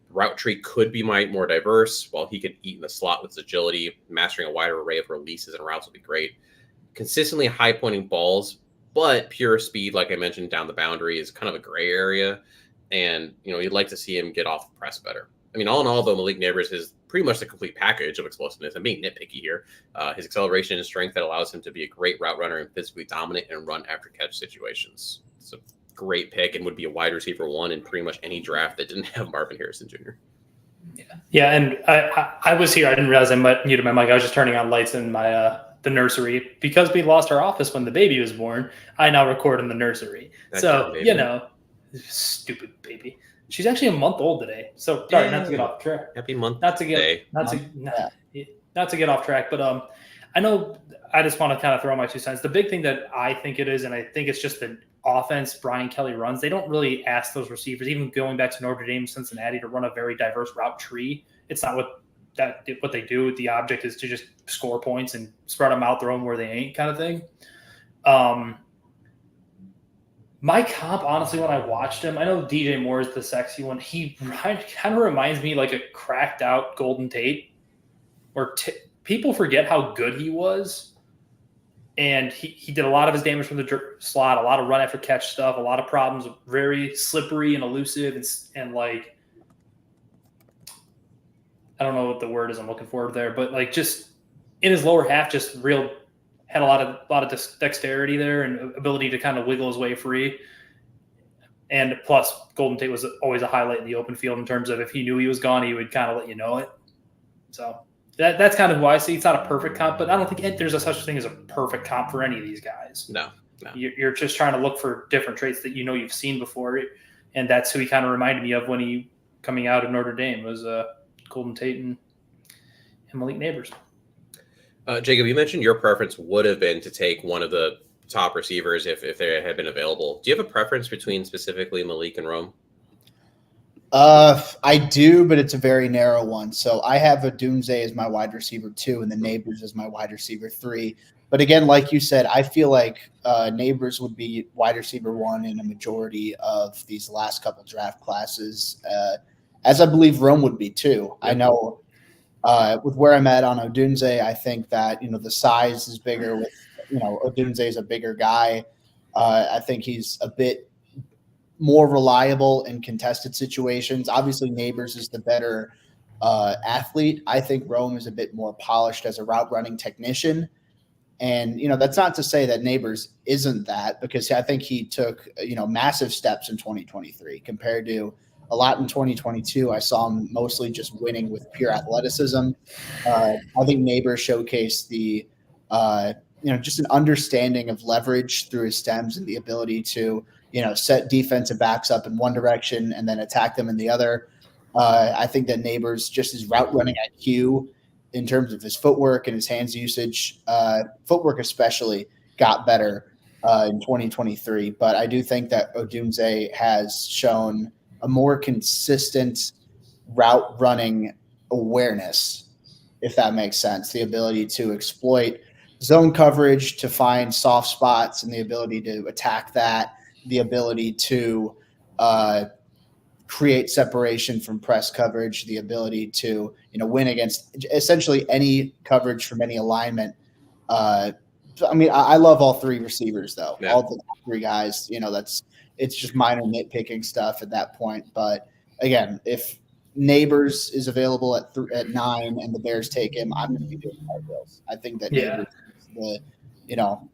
The route tree could be more diverse. While he could eat in the slot with his agility, mastering a wider array of releases and routes would be great. Consistently high-pointing balls, but pure speed, like I mentioned, down the boundary is kind of a gray area. And, you'd like to see him get off the press better. I mean, all in all, though, Malik Neighbors is pretty much the complete package of explosiveness. I'm being nitpicky here. His acceleration and strength that allows him to be a great route runner and physically dominant in run after catch situations. It's a great pick and would be a wide receiver 1 in pretty much any draft that didn't have Marvin Harrison Jr. Yeah, and I was here. I didn't realize I muted my mic. I was just turning on lights in my the nursery. Because we lost our office when the baby was born, I now record in the nursery. Stupid baby. She's actually a month old today. So sorry, not to get off track. Happy month. Not to get off track, but I know I just want to kind of throw my 2 cents. The big thing that I think it is, and I think it's just the offense Brian Kelly runs, they don't really ask those receivers, even going back to Notre Dame, Cincinnati, to run a very diverse route tree. It's not what they do. The object is to just score points and spread them out, throw them where they ain't, kind of thing. My comp, honestly, when I watched him, I know DJ Moore is the sexy one. He kind of reminds me like a cracked out Golden Tate, where people forget how good he was. And he did a lot of his damage from the slot, a lot of run after catch stuff, a lot of problems, very slippery and elusive, and like, I don't know what the word is I'm looking for there, but like just in his lower half, just had a lot of dexterity there and ability to kind of wiggle his way free. And plus, Golden Tate was always a highlight in the open field in terms of if he knew he was gone, he would kind of let you know it. So that's kind of who I see. It's not a perfect comp, but I don't think there's a such thing as a perfect comp for any of these guys. No. You're just trying to look for different traits that you've seen before, and that's who he kind of reminded me of when he coming out of Notre Dame was Golden Tate and Malik Neighbors. Jacob, you mentioned your preference would have been to take one of the top receivers if they had been available. Do you have a preference between specifically Malik and Rome? I do, but it's a very narrow one. So I have Odunze as my wide receiver 2 and the Neighbors as my wide receiver 3. But again, like you said, I feel like Neighbors would be wide receiver 1 in a majority of these last couple draft classes, as I believe Rome would be too. I know with where I'm at on Odunze, I think that, the size is bigger with, Odunze is a bigger guy. I think he's a bit more reliable in contested situations. Obviously, Neighbors is the better athlete. I think Rome is a bit more polished as a route running technician. And, that's not to say that Neighbors isn't that, because I think he took, massive steps in 2023 compared to a lot in 2022. I saw him mostly just winning with pure athleticism. I think Neighbors showcased the, just an understanding of leverage through his stems and the ability to, set defensive backs up in one direction and then attack them in the other. I think that Neighbors, just his route running IQ in terms of his footwork and his hands usage, footwork especially, got better in 2023. But I do think that Odunze has shown a more consistent route running awareness, if that makes sense. The ability to exploit zone coverage, to find soft spots, and the ability to attack that, the ability to create separation from press coverage, the ability to, win against essentially any coverage from any alignment. I love all 3 receivers though. Yeah. All the 3 guys, it's just minor nitpicking stuff at that point. But again, if Neighbors is available at 9 and the Bears take him, I'm going to be doing cartwheels. I think that Neighbors is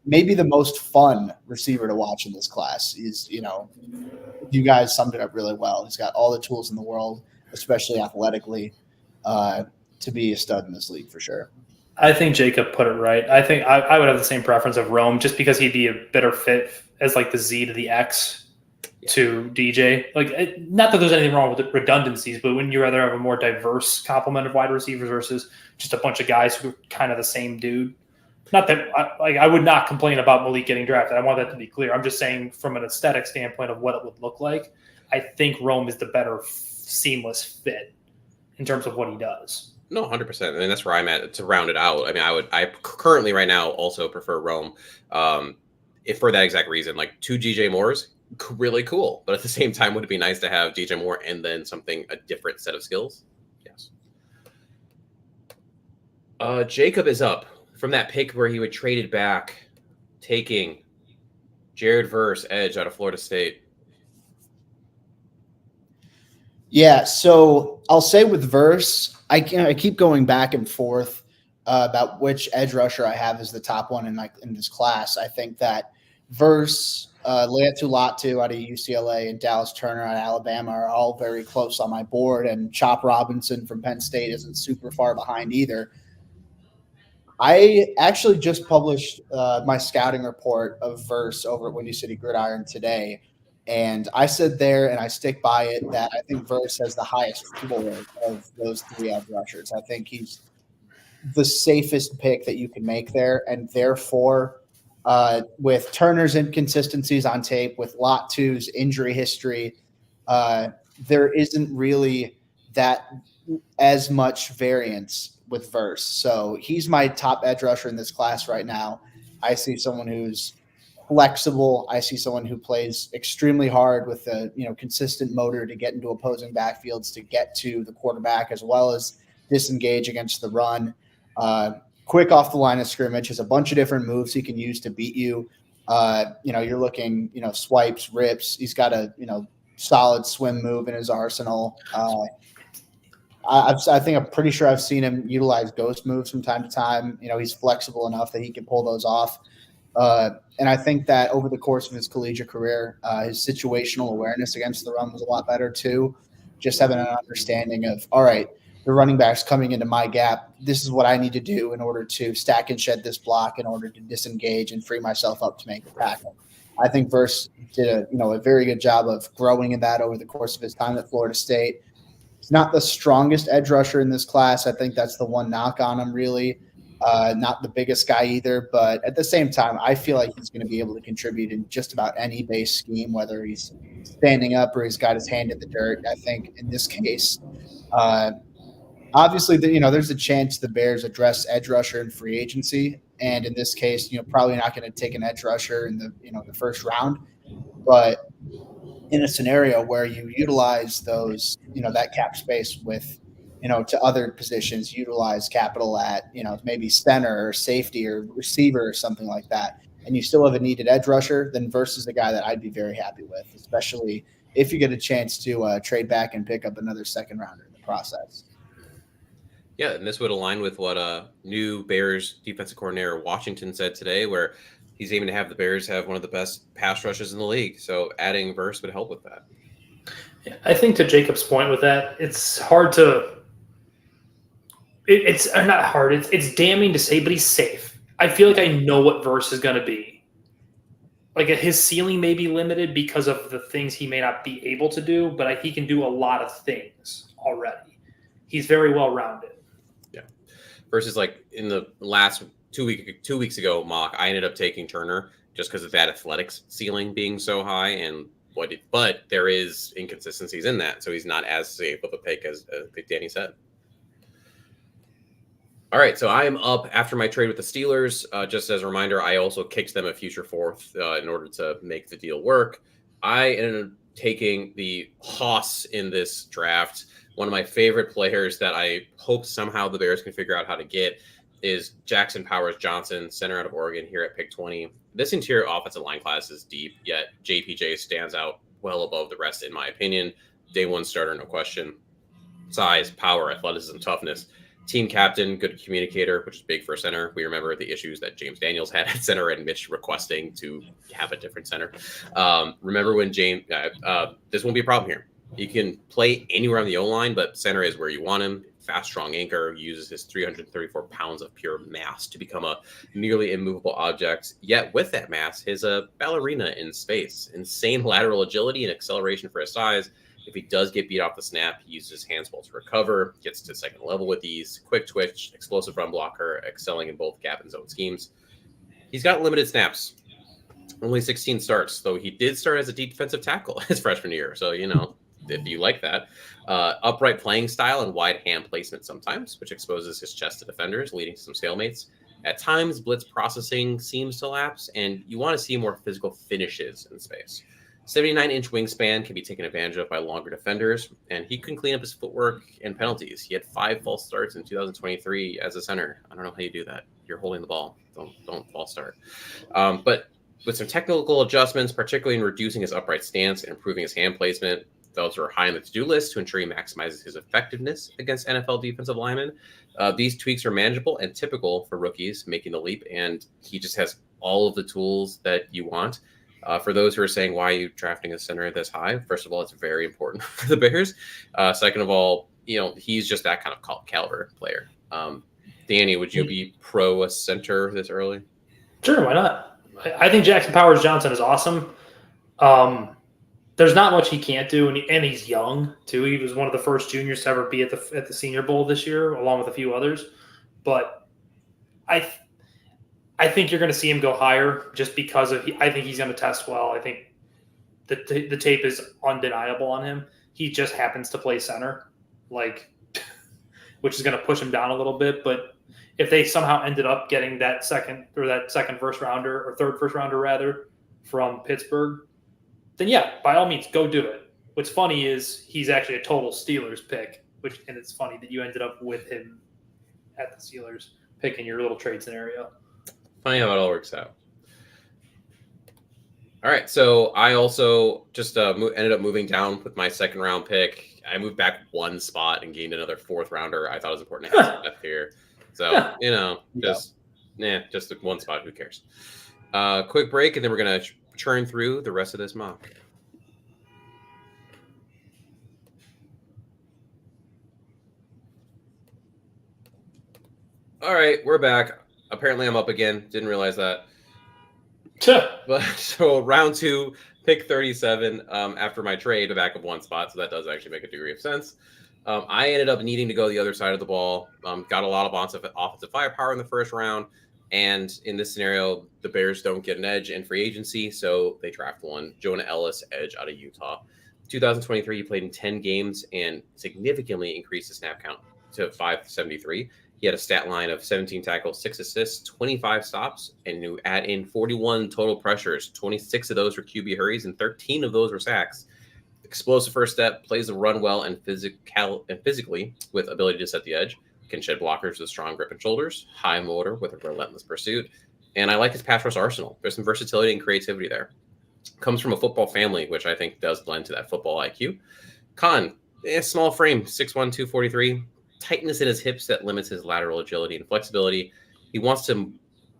maybe the most fun receiver to watch in this class. Is, you guys summed it up really well. He's got all the tools in the world, especially athletically, to be a stud in this league for sure. I think Jacob put it right. I think I would have the same preference of Rome, just because he'd be a better fit as like the Z to the X to DJ. Like, not that there's anything wrong with the redundancies, but when you rather have a more diverse complement of wide receivers versus just a bunch of guys who are kind of the same dude. Not that I would not complain about Malik getting drafted. I want that to be clear. I'm just saying from an aesthetic standpoint of what it would look like, I think Rome is the better seamless fit in terms of what he does. No, 100%. I mean, that's where I'm at to round it out. I mean, I currently right now also prefer Rome. If for that exact reason, like 2 DJ Moores, really cool. But at the same time, would it be nice to have DJ Moore and then a different set of skills? Yes. Jacob is up from that pick where he would traded back, taking Jared Verse, edge out of Florida State. Yeah, so I'll say with Verse, I keep going back and forth about which edge rusher I have as the top one in this class. I think that Verse, Leatu Latu out of UCLA, and Dallas Turner out of Alabama are all very close on my board, and Chop Robinson from Penn State isn't super far behind either. I actually just published my scouting report of Verse over at Windy City Gridiron today. And I said there, and I stick by it, that I think Verse has the highest floor of those 3 edge rushers. I think he's the safest pick that you can make there. And therefore, with Turner's inconsistencies on tape, with Latu's injury history, there isn't really that as much variance with Verse. So he's my top edge rusher in this class right now. I see someone who's flexible. I see someone who plays extremely hard with a consistent motor to get into opposing backfields, to get to the quarterback, as well as disengage against the run. Quick off the line of scrimmage, has a bunch of different moves he can use to beat you. You're looking, swipes, rips. He's got a solid swim move in his arsenal. I'm pretty sure I've seen him utilize ghost moves from time to time. He's flexible enough that he can pull those off. And I think that over the course of his collegiate career, his situational awareness against the run was a lot better too. Just having an understanding of, all right, the running back's coming into my gap. This is what I need to do in order to stack and shed this block, in order to disengage and free myself up to make the tackle. I think Verse did a very good job of growing in that over the course of his time at Florida State. He's not the strongest edge rusher in this class. I think that's the one knock on him, really. Not the biggest guy either, but at the same time, I feel like he's going to be able to contribute in just about any base scheme, whether he's standing up or he's got his hand in the dirt. I think in this case, obviously, there's a chance the Bears address edge rusher in free agency, and in this case, probably not going to take an edge rusher in the first round, but in a scenario where you utilize those, that cap space with, to other positions, utilize capital at, maybe center or safety or receiver or something like that, and you still have a needed edge rusher, then Verse is the guy that I'd be very happy with, especially if you get a chance to trade back and pick up another second rounder in the process. Yeah, and this would align with what new Bears defensive coordinator Washington said today, where he's aiming to have the Bears have one of the best pass rushes in the league. So adding Verse would help with that. Yeah, I think to Jacob's point with that, it's hard to – it's not hard. It's damning to say, but he's safe. I feel like I know what Verse is going to be. Like his ceiling may be limited because of the things he may not be able to do, but he can do a lot of things already. He's very well-rounded. Yeah. Versus like in the last 2 weeks ago, mock, I ended up taking Turner just because of that athletics ceiling being so high, and but there is inconsistencies in that, so he's not as safe of a pick as Danny said. All right, so I am up after my trade with the Steelers. Just as a reminder, I also kicked them a future fourth in order to make the deal work. I ended up taking the Hoss in this draft. One of my favorite players that I hope somehow the Bears can figure out how to get is Jackson Powers Johnson, center out of Oregon, here at pick 20. This interior offensive line class is deep, yet JPJ stands out well above the rest, in my opinion. Day one starter, no question. Size, power, athleticism, toughness. Team captain, good communicator, which is big for a center. We remember the issues that James Daniels had at center and Mitch requesting to have a different center. Remember when James this won't be a problem here. You can play anywhere on the O-line, but center is where you want him. Fast, strong anchor, uses his 334 pounds of pure mass to become a nearly immovable object. Yet with that mass, his ballerina in space. Insane lateral agility and acceleration for his size. If he does get beat off the snap, he uses his hands well to recover, gets to second level with ease, quick twitch, explosive run blocker, excelling in both gap and zone schemes. He's got limited snaps, only 16 starts, though he did start as a defensive tackle his freshman year. So, if you like that. Upright playing style and wide hand placement sometimes, which exposes his chest to defenders, leading to some stalemates. At times, blitz processing seems to lapse, and you want to see more physical finishes in space. 79-inch wingspan can be taken advantage of by longer defenders, and he can clean up his footwork and penalties. He had 5 false starts in 2023 as a center. I don't know how you do that. You're holding the ball. Don't false start. But with some technical adjustments, particularly in reducing his upright stance and improving his hand placement, those are high on the to-do list to ensure he maximizes his effectiveness against NFL defensive linemen. These tweaks are manageable and typical for rookies making the leap, and he just has all of the tools that you want. For those who are saying, why are you drafting a center this high? First of all, it's very important for the Bears. Second of all, he's just that kind of caliber player. Danny, would you be pro a center this early? Sure, why not? I think Jackson Powers-Johnson is awesome. There's not much he can't do, and he's young too. He was one of the first juniors to ever be at the Senior Bowl this year, along with a few others. But I think you're going to see him go higher just because I think he's going to test well. I think the tape is undeniable on him. He just happens to play center, which is going to push him down a little bit. But if they somehow ended up getting that second first rounder or third first rounder rather from Pittsburgh, then yeah, by all means, go do it. What's funny is he's actually a total Steelers pick, and it's funny that you ended up with him at the Steelers pick in your little trade scenario. Funny how it all works out. All right, so I also just ended up moving down with my second round pick. I moved back one spot and gained another 4th rounder. I thought it was important to have left here. So, just one spot. Who cares? Quick break, and then we're going to churn through the rest of this mock. All right, we're back. Apparently, I'm up again. Didn't realize that. But so round 2, pick 37. After my trade, a back of one spot, so that does actually make a degree of sense. I ended up needing to go the other side of the ball. Got a lot of offensive firepower in the first round. And in this scenario, the Bears don't get an edge in free agency, so they draft one. Jonah Ellis, edge out of Utah. 2023, he played in 10 games and significantly increased his snap count to 573. He had a stat line of 17 tackles, 6 assists, 25 stops, and you add in 41 total pressures. 26 of those were QB hurries, and 13 of those were sacks. Explosive first step, plays the run well and physically with ability to set the edge. Can shed blockers with strong grip and shoulders, high motor with a relentless pursuit. And I like his pass rush arsenal. There's some versatility and creativity there. Comes from a football family, which I think does blend to that football IQ. Con, small frame, 6'1", 243. Tightness in his hips that limits his lateral agility and flexibility. He wants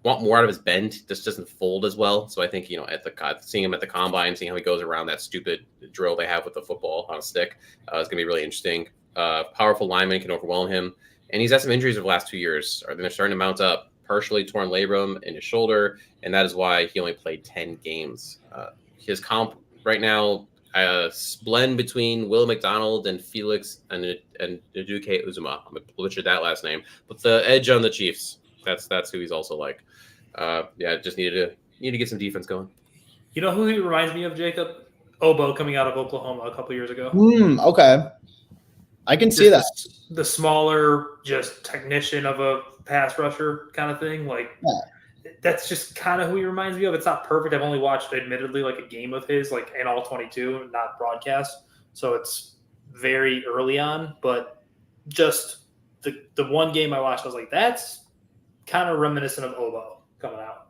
more out of his bend. Just doesn't fold as well. So I think, seeing him at the combine, seeing how he goes around that stupid drill they have with the football on a stick is going to be really interesting. Powerful lineman can overwhelm him. And he's had some injuries over the last 2 years. They're starting to mount up. Partially torn labrum in his shoulder, and that is why he only played 10 games. His comp right now, blend between Will McDonald and Felix and Nduke Uzuma. I'm going to butcher that last name. But the edge on the Chiefs, that's who he's also like. Just needed to get some defense going. You know who he reminds me of, Jacob? Oboe coming out of Oklahoma a couple years ago. Okay. I can see that. The smaller, just technician of a pass rusher kind of thing. That's just kind of who he reminds me of. It's not perfect. I've only watched, admittedly, a game of his, in all 22, not broadcast. So it's very early on. But just the one game I watched, I was like, that's kind of reminiscent of Oboe coming out.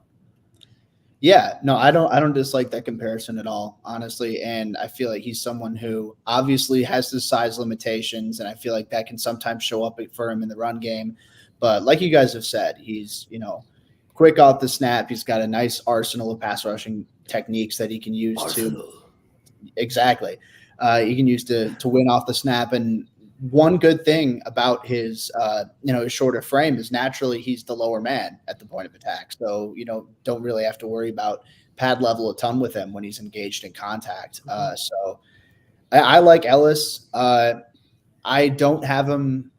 Yeah, no, I don't dislike that comparison at all, honestly. And I feel like he's someone who obviously has the size limitations, and I feel like that can sometimes show up for him in the run game. But like you guys have said, he's, quick off the snap. He's got a nice arsenal of pass rushing techniques that he can use Exactly. He can use to win off the snap. And one good thing about his, his shorter frame is naturally he's the lower man at the point of attack. So, don't really have to worry about pad level a ton with him when he's engaged in contact. So I like Ellis. I don't have him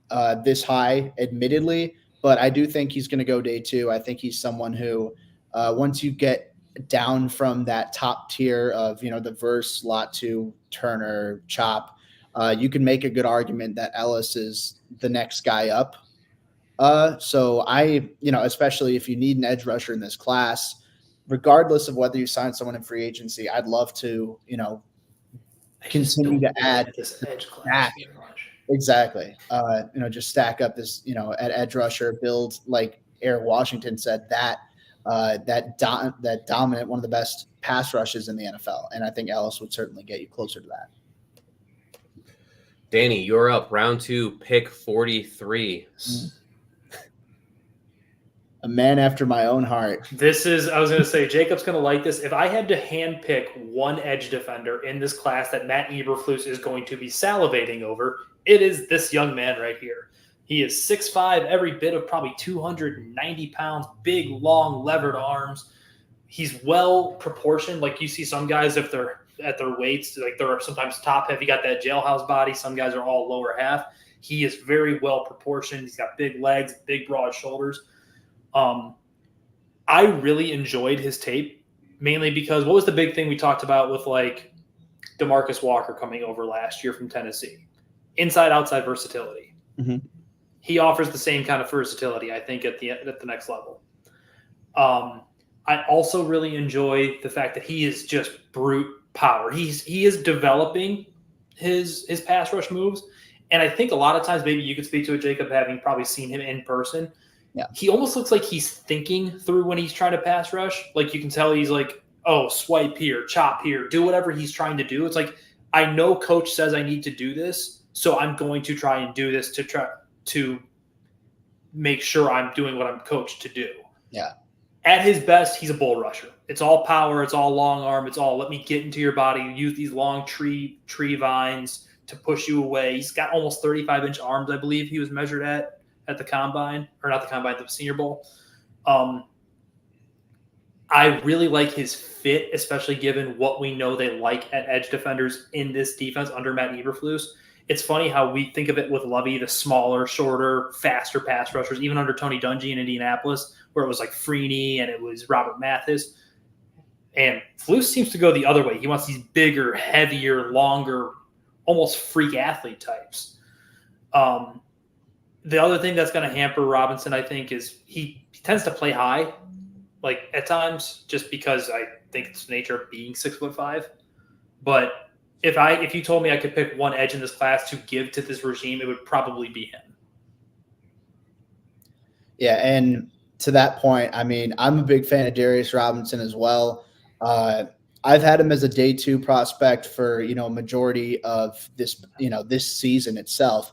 this high, admittedly, but I do think he's going to go day 2. I think he's someone who, once you get down from that top tier of, the Verse, Latu, Turner, Chop, you can make a good argument that Ellis is the next guy up. So especially if you need an edge rusher in this class, regardless of whether you sign someone in free agency, I'd love to, continue to add this edge class back. very much. Exactly. Just stack up this, at edge rusher, build, like Eric Washington said, that dominant, one of the best pass rushes in the NFL. And I think Ellis would certainly get you closer to that. Danny, you're up. Round 2, pick 43. A man after my own heart. I was going to say, Jacob's going to like this. If I had to handpick one edge defender in this class that Matt Eberflus is going to be salivating over, it is this young man right here. He is 6'5", every bit of probably 290 pounds, big, long, levered arms. He's well proportioned. Like you see some guys, if they're at their weights, like they're sometimes top heavy, got that jailhouse body. Some guys are all lower half. He is very well proportioned. He's got big legs, big, broad shoulders. I really enjoyed his tape, mainly because what was the big thing we talked about with like DeMarcus Walker coming over last year from Tennessee? Inside, outside versatility. Mm-hmm. He offers the same kind of versatility, I think, at the next level. I also really enjoy the fact that he is just brute power. He is developing his pass rush moves, and I think a lot of times, maybe you could speak to it, Jacob, having probably seen him in person. Yeah. He almost looks like he's thinking through when he's trying to pass rush. Like you can tell he's like, oh, swipe here, chop here, do whatever he's trying to do. It's like, I know coach says I need to do this, so I'm going to try and do this to make sure I'm doing what I'm coached to do. Yeah. At his best, he's a bull rusher. It's all power. It's all long arm. It's all let me get into your body, use these long tree vines to push you away. He's got almost 35-inch arms, I believe he was measured at the combine, or not the combine, the Senior Bowl. I really like his fit, especially given what we know they like at edge defenders in this defense under Matt Eberflus. It's funny how we think of it with Lovey, the smaller, shorter, faster pass rushers, even under Tony Dungy in Indianapolis, where it was like Freeney and it was Robert Mathis. And Flus seems to go the other way. He wants these bigger, heavier, longer, almost freak athlete types. The other thing that's going to hamper Robinson, I think, is he tends to play high, like at times, just because I think it's the nature of being 6'5". But if you told me I could pick one edge in this class to give to this regime, it would probably be him. Yeah, and to that point, I mean, I'm a big fan of Darius Robinson as well. I've had him as a day 2 prospect for, majority of this, this season itself.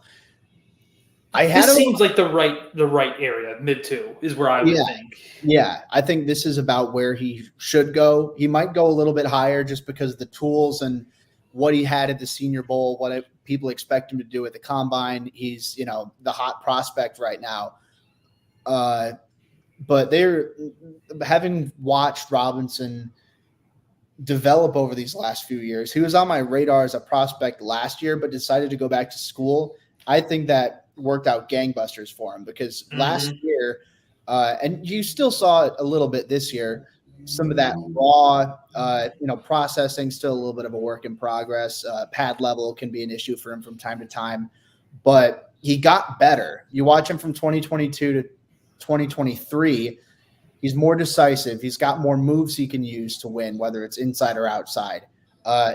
This seems like the right area. Mid 2 is where I would think. Yeah, I think this is about where he should go. He might go a little bit higher just because of the tools and what he had at the Senior Bowl, people expect him to do at the combine. He's, the hot prospect right now. But having watched Robinson develop over these last few years, he was on my radar as a prospect last year, but decided to go back to school. I think that worked out gangbusters for him because last year, and you still saw it a little bit this year, some of that raw, processing, still a little bit of a work in progress. Pad level can be an issue for him from time to time, but he got better. You watch him from 2022 to 2023, he's more decisive. He's got more moves he can use to win, whether it's inside or outside,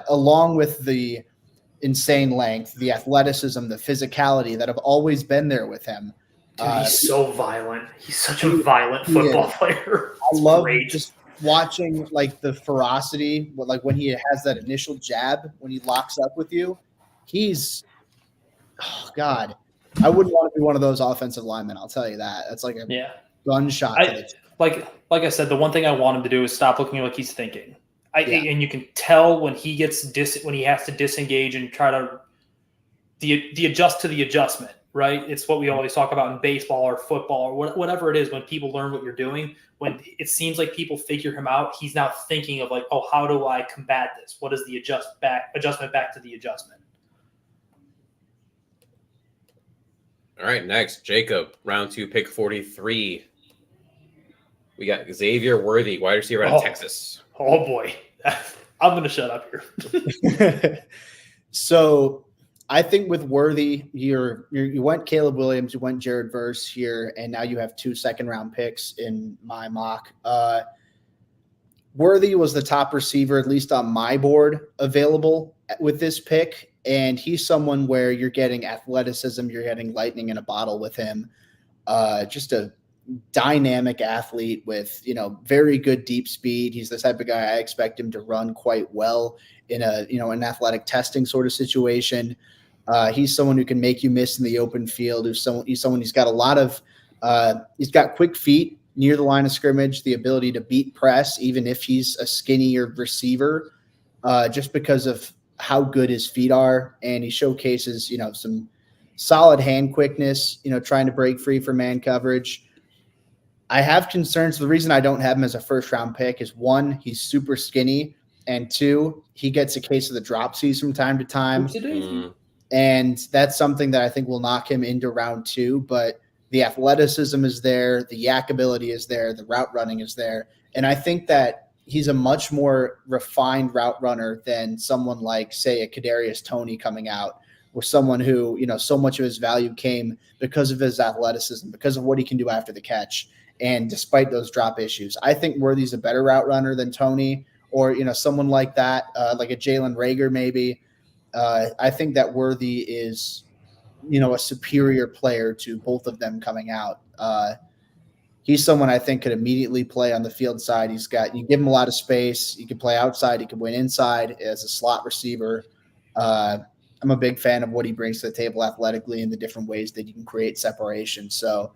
along with the insane length, the athleticism, the physicality that have always been there with him. Dude, he's so violent. He's such a violent football player. I love just watching like the ferocity, like when he has that initial jab, when he locks up with you. God, I wouldn't want to be one of those offensive linemen. I'll tell you that. That's like a gunshot. Like I said, the one thing I want him to do is stop looking like he's thinking. And you can tell when he when he has to disengage and try to the adjust to the adjustment, right? It's what we always talk about in baseball or football or whatever it is. When people learn what you're doing, when it seems like people figure him out, he's now thinking of like, oh, how do I combat this? What is the adjustment back to the adjustment? All right, next, Jacob, round 2, pick 43. We got Xavier Worthy, wide receiver out of Texas. Oh boy, I'm gonna shut up here. So I think with Worthy, you went Caleb Williams, you went Jared Verse here, and now you have 2 second-round picks in my mock. Worthy was the top receiver, at least on my board, available with this pick, and he's someone where you're getting athleticism, you're getting lightning in a bottle with him. Just a dynamic athlete with, very good deep speed. He's the type of guy I expect him to run quite well in an athletic testing sort of situation. He's someone who can make you miss in the open field. He's someone who's got a lot of he's got quick feet near the line of scrimmage, the ability to beat press, even if he's a skinnier receiver, just because of how good his feet are. And he showcases, some solid hand quickness, trying to break free from man coverage. I have concerns. The reason I don't have him as a first-round pick is, 1, he's super skinny, and 2, he gets a case of the dropsies from time to time. And that's something that I think will knock him into round 2. But the athleticism is there, the yak ability is there, the route running is there. And I think that he's a much more refined route runner than someone like, say, a Kadarius Toney coming out, or someone who, so much of his value came because of his athleticism, because of what he can do after the catch. And despite those drop issues, I think Worthy's a better route runner than Toney, or, someone like that, like a Jalen Reagor maybe. I think that Worthy is, a superior player to both of them coming out. He's someone I think could immediately play on the field side. You give him a lot of space. He can play outside. He can win inside as a slot receiver. I'm a big fan of what he brings to the table athletically and the different ways that you can create separation. So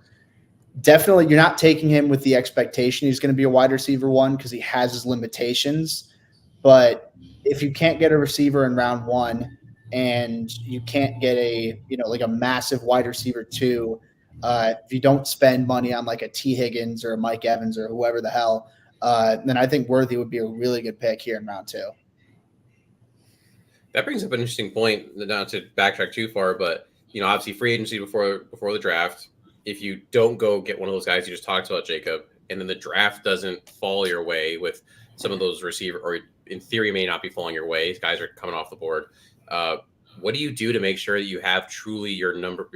definitely you're not taking him with the expectation he's going to be a wide receiver 1, because he has his limitations. But if you can't get a receiver in round 1 and you can't get a massive wide receiver 2, if you don't spend money on like a T. Higgins or a Mike Evans or whoever the hell, then I think Worthy would be a really good pick here in round 2. That brings up an interesting point, not to backtrack too far, but, obviously free agency before the draft. If you don't go get one of those guys you just talked about, Jacob, and then the draft doesn't fall your way with some of those receiver, or in theory may not be falling your way, guys are coming off the board. What do you do to make sure that you have truly your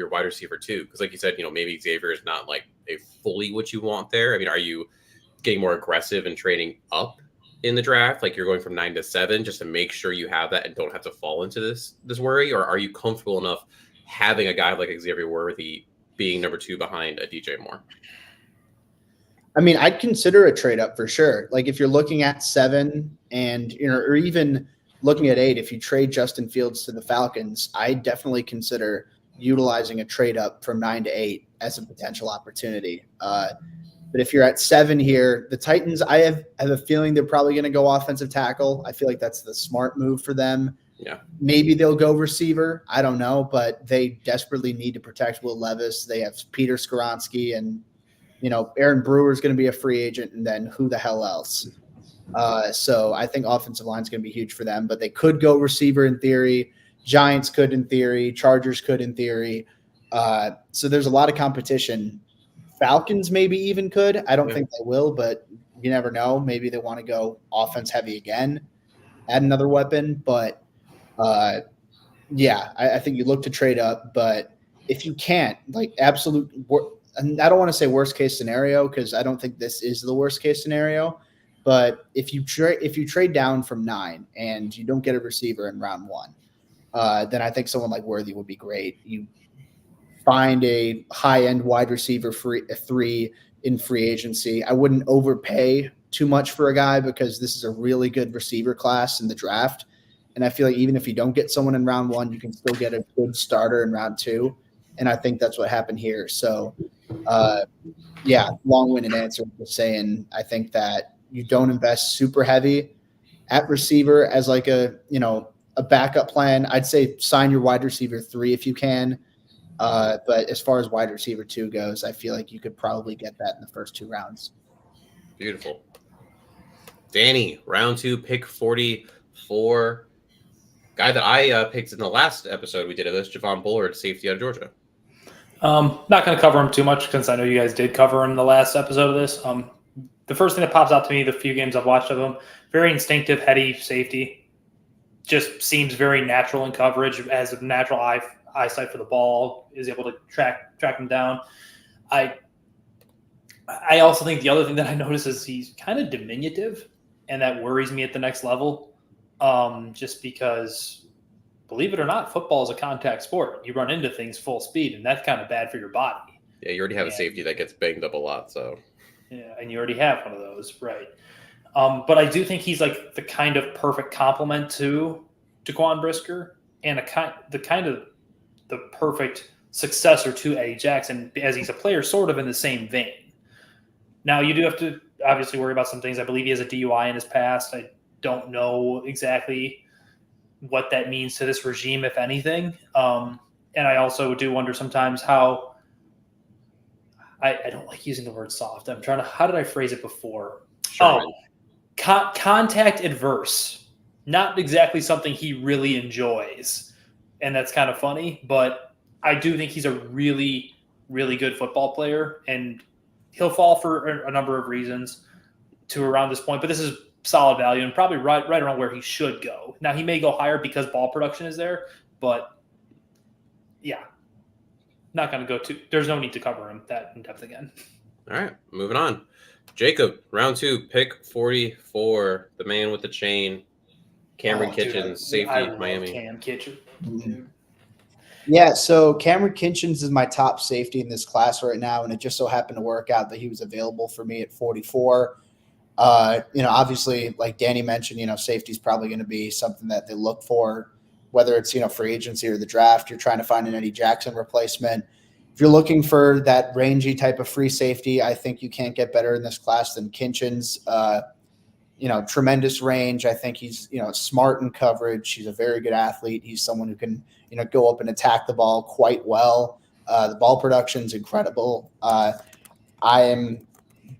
wide receiver 2? Because like you said, maybe Xavier is not like a fully what you want there. I mean, are you getting more aggressive and trading up in the draft? Like you're going from 9 to 7 just to make sure you have that and don't have to fall into this worry? Or are you comfortable enough having a guy like Xavier Worthy being number 2 behind a DJ Moore? I mean, I'd consider a trade up for sure. Like if you're looking at 7 and, or even looking at 8, if you trade Justin Fields to the Falcons, I definitely consider utilizing a trade up from 9 to 8 as a potential opportunity. But if you're at 7 here, the Titans, I have a feeling they're probably going to go offensive tackle. I feel like that's the smart move for them. Yeah. Maybe they'll go receiver. I don't know, but they desperately need to protect Will Levis. They have Peter Skoronski, and, Aaron Brewer is going to be a free agent, and then who the hell else? So I think offensive line is going to be huge for them, but they could go receiver in theory. Giants could in theory. Chargers could in theory. So there's a lot of competition. Falcons maybe even could. I don't think they will, but you never know. Maybe they want to go offense heavy again, add another weapon. But I think you look to trade up. But if you can't, like absolute, and I don't want to say worst case scenario because I don't think this is the worst case scenario. But if you trade down from 9 and you don't get a receiver in round 1, then I think someone like Worthy would be great. You find a high-end wide receiver 3 in free agency. I wouldn't overpay too much for a guy because this is a really good receiver class in the draft. And I feel like even if you don't get someone in round 1, you can still get a good starter in round 2. And I think that's what happened here. So, long-winded answer to saying I think that you don't invest super heavy at receiver as like a backup plan. I'd say sign your wide receiver 3 if you can. But as far as wide receiver 2 goes, I feel like you could probably get that in the first 2 rounds. Beautiful. Danny, round 2, pick 44. Guy that I picked in the last episode we did of this, Javon Bullard, safety out of Georgia. Not going to cover him too much since I know you guys did cover him in the last episode of this. The first thing that pops out to me, the few games I've watched of him, very instinctive, heady safety. Just seems very natural in coverage, has a natural eyesight for the ball, is able to track him down. I also think the other thing that I notice is he's kind of diminutive, and that worries me at the next level. Just because, believe it or not, football is a contact sport. You run into things full speed, and that's kind of bad for your body. Yeah, you already have a safety that gets banged up a lot, so. Yeah, and you already have one of those, right? But I do think he's like the kind of perfect complement to Jaquan Brisker and the perfect successor to Eddie Jackson, as he's a player sort of in the same vein. Now, you do have to obviously worry about some things. I believe he has a DUI in his past. I don't know exactly what that means to this regime, if anything. And I also do wonder sometimes how I don't like using the word soft. How did I phrase it before? Sherman. Contact adverse. Not exactly something he really enjoys. And that's kind of funny, but I do think he's a really, really good football player, and he'll fall for a number of reasons to around this point, but this is solid value and probably right around where he should go. Now, he may go higher because ball production is there, but yeah, not going to go to – there's no need to cover him that in depth again. All right, moving on. Jacob, round 2, pick 44, the man with the chain, Cameron Kitchens, safety, Miami. Cam Kitchen. Mhm. Yeah, so Cameron Kitchens is my top safety in this class right now, and it just so happened to work out that he was available for me at 44. Obviously, like Danny mentioned, safety is probably going to be something that they look for, whether it's, free agency or the draft. You're trying to find an Eddie Jackson replacement. If you're looking for that rangy type of free safety, I think you can't get better in this class than Kitchens. Tremendous range. I think he's, smart in coverage. He's a very good athlete. He's someone who can, go up and attack the ball quite well. The ball production is incredible. I am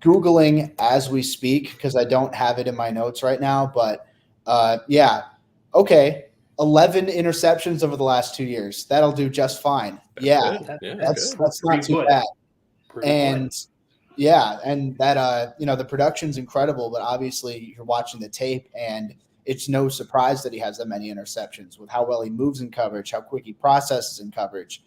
Googling as we speak because I don't have it in my notes right now, but okay. 11 interceptions over the last 2 years. That'll do just fine. Yeah. That's not too bad. And that the production's incredible, but obviously you're watching the tape and it's no surprise that he has that many interceptions with how well he moves in coverage, how quick he processes in coverage.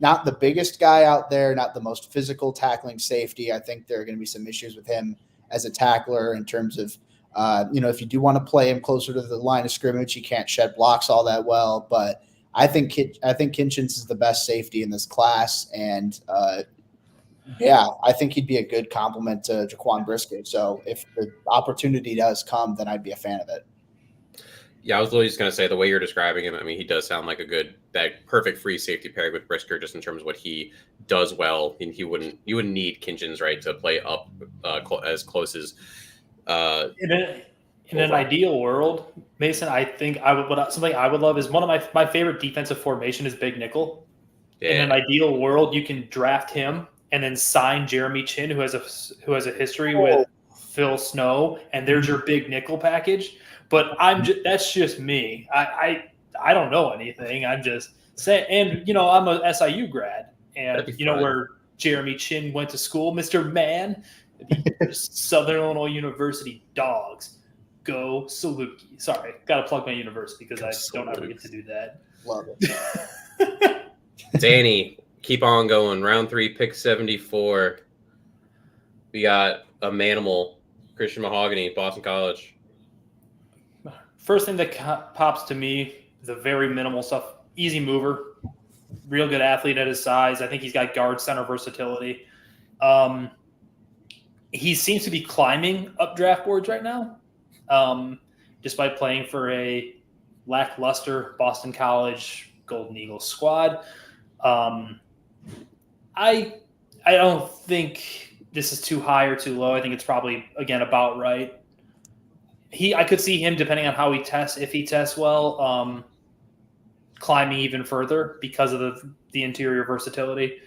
Not the biggest guy out there, not the most physical tackling safety. I think there are going to be some issues with him as a tackler in terms of, if you do want to play him closer to the line of scrimmage, he can't shed blocks all that well. But I think Kitchens is the best safety in this class, and I think he'd be a good complement to Jaquan Brisker. So if the opportunity does come, then I'd be a fan of it. Yeah, I was literally just going to say the way you're describing him, I mean, he does sound like that perfect free safety pairing with Brisker, just in terms of what he does well. And you wouldn't need Kitchens, right, to play up as close as. In an ideal world, Mason, I think something I would love is one of my favorite defensive formation is big nickel. Yeah. In an ideal world, you can draft him and then sign Jeremy Chin, who has a history with Phil Snow, and there's your big nickel package. But that's just me. I don't know anything. I'm just saying, and I'm a SIU grad, and where Jeremy Chin went to school, Mr. Mann, Southern Illinois University Dogs. Go Saluki. Sorry, got to plug my university because I don't ever get to do that. Love it. Danny, keep on going. Round 3, pick 74. We got a manimal, Christian Mahogany, Boston College. First thing that pops to me, the very minimal stuff, easy mover, real good athlete at his size. I think he's got guard center versatility. He seems to be climbing up draft boards right now, despite playing for a lackluster Boston College Golden Eagles squad. I don't think this is too high or too low. I think it's probably, again, about right. I could see him, depending on how he tests, if he tests well, climbing even further because of the interior versatility.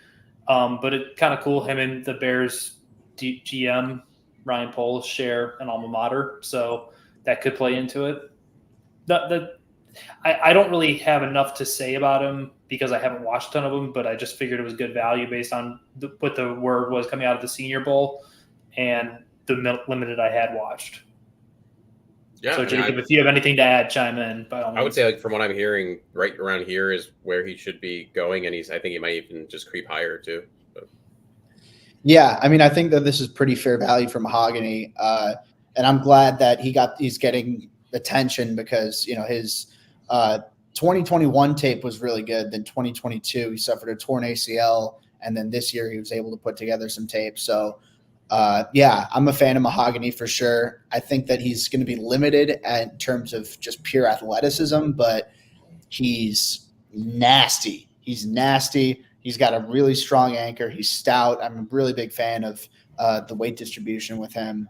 But it's kind of cool. Him and the Bears GM, Ryan Poles, share an alma mater, so that could play into it. I don't really have enough to say about him because I haven't watched a ton of them, but I just figured it was good value based on what the word was coming out of the Senior Bowl and the limited I had watched. Yeah. So, Jacob, if you have anything to add, chime in. By all means. I would say, like, from what I'm hearing, right around here is where he should be going, and I think he might even just creep higher too. But. Yeah, I mean, I think that this is pretty fair value for Mahogany, and I'm glad that he's getting attention because his 2021 tape was really good. Then 2022 he suffered a torn ACL, and then this year he was able to put together some tape. So yeah, I'm a fan of Mahogany for sure. I think that he's going to be limited in terms of just pure athleticism, but he's nasty. He's nasty. He's got a really strong anchor. He's stout. I'm a really big fan of the weight distribution with him.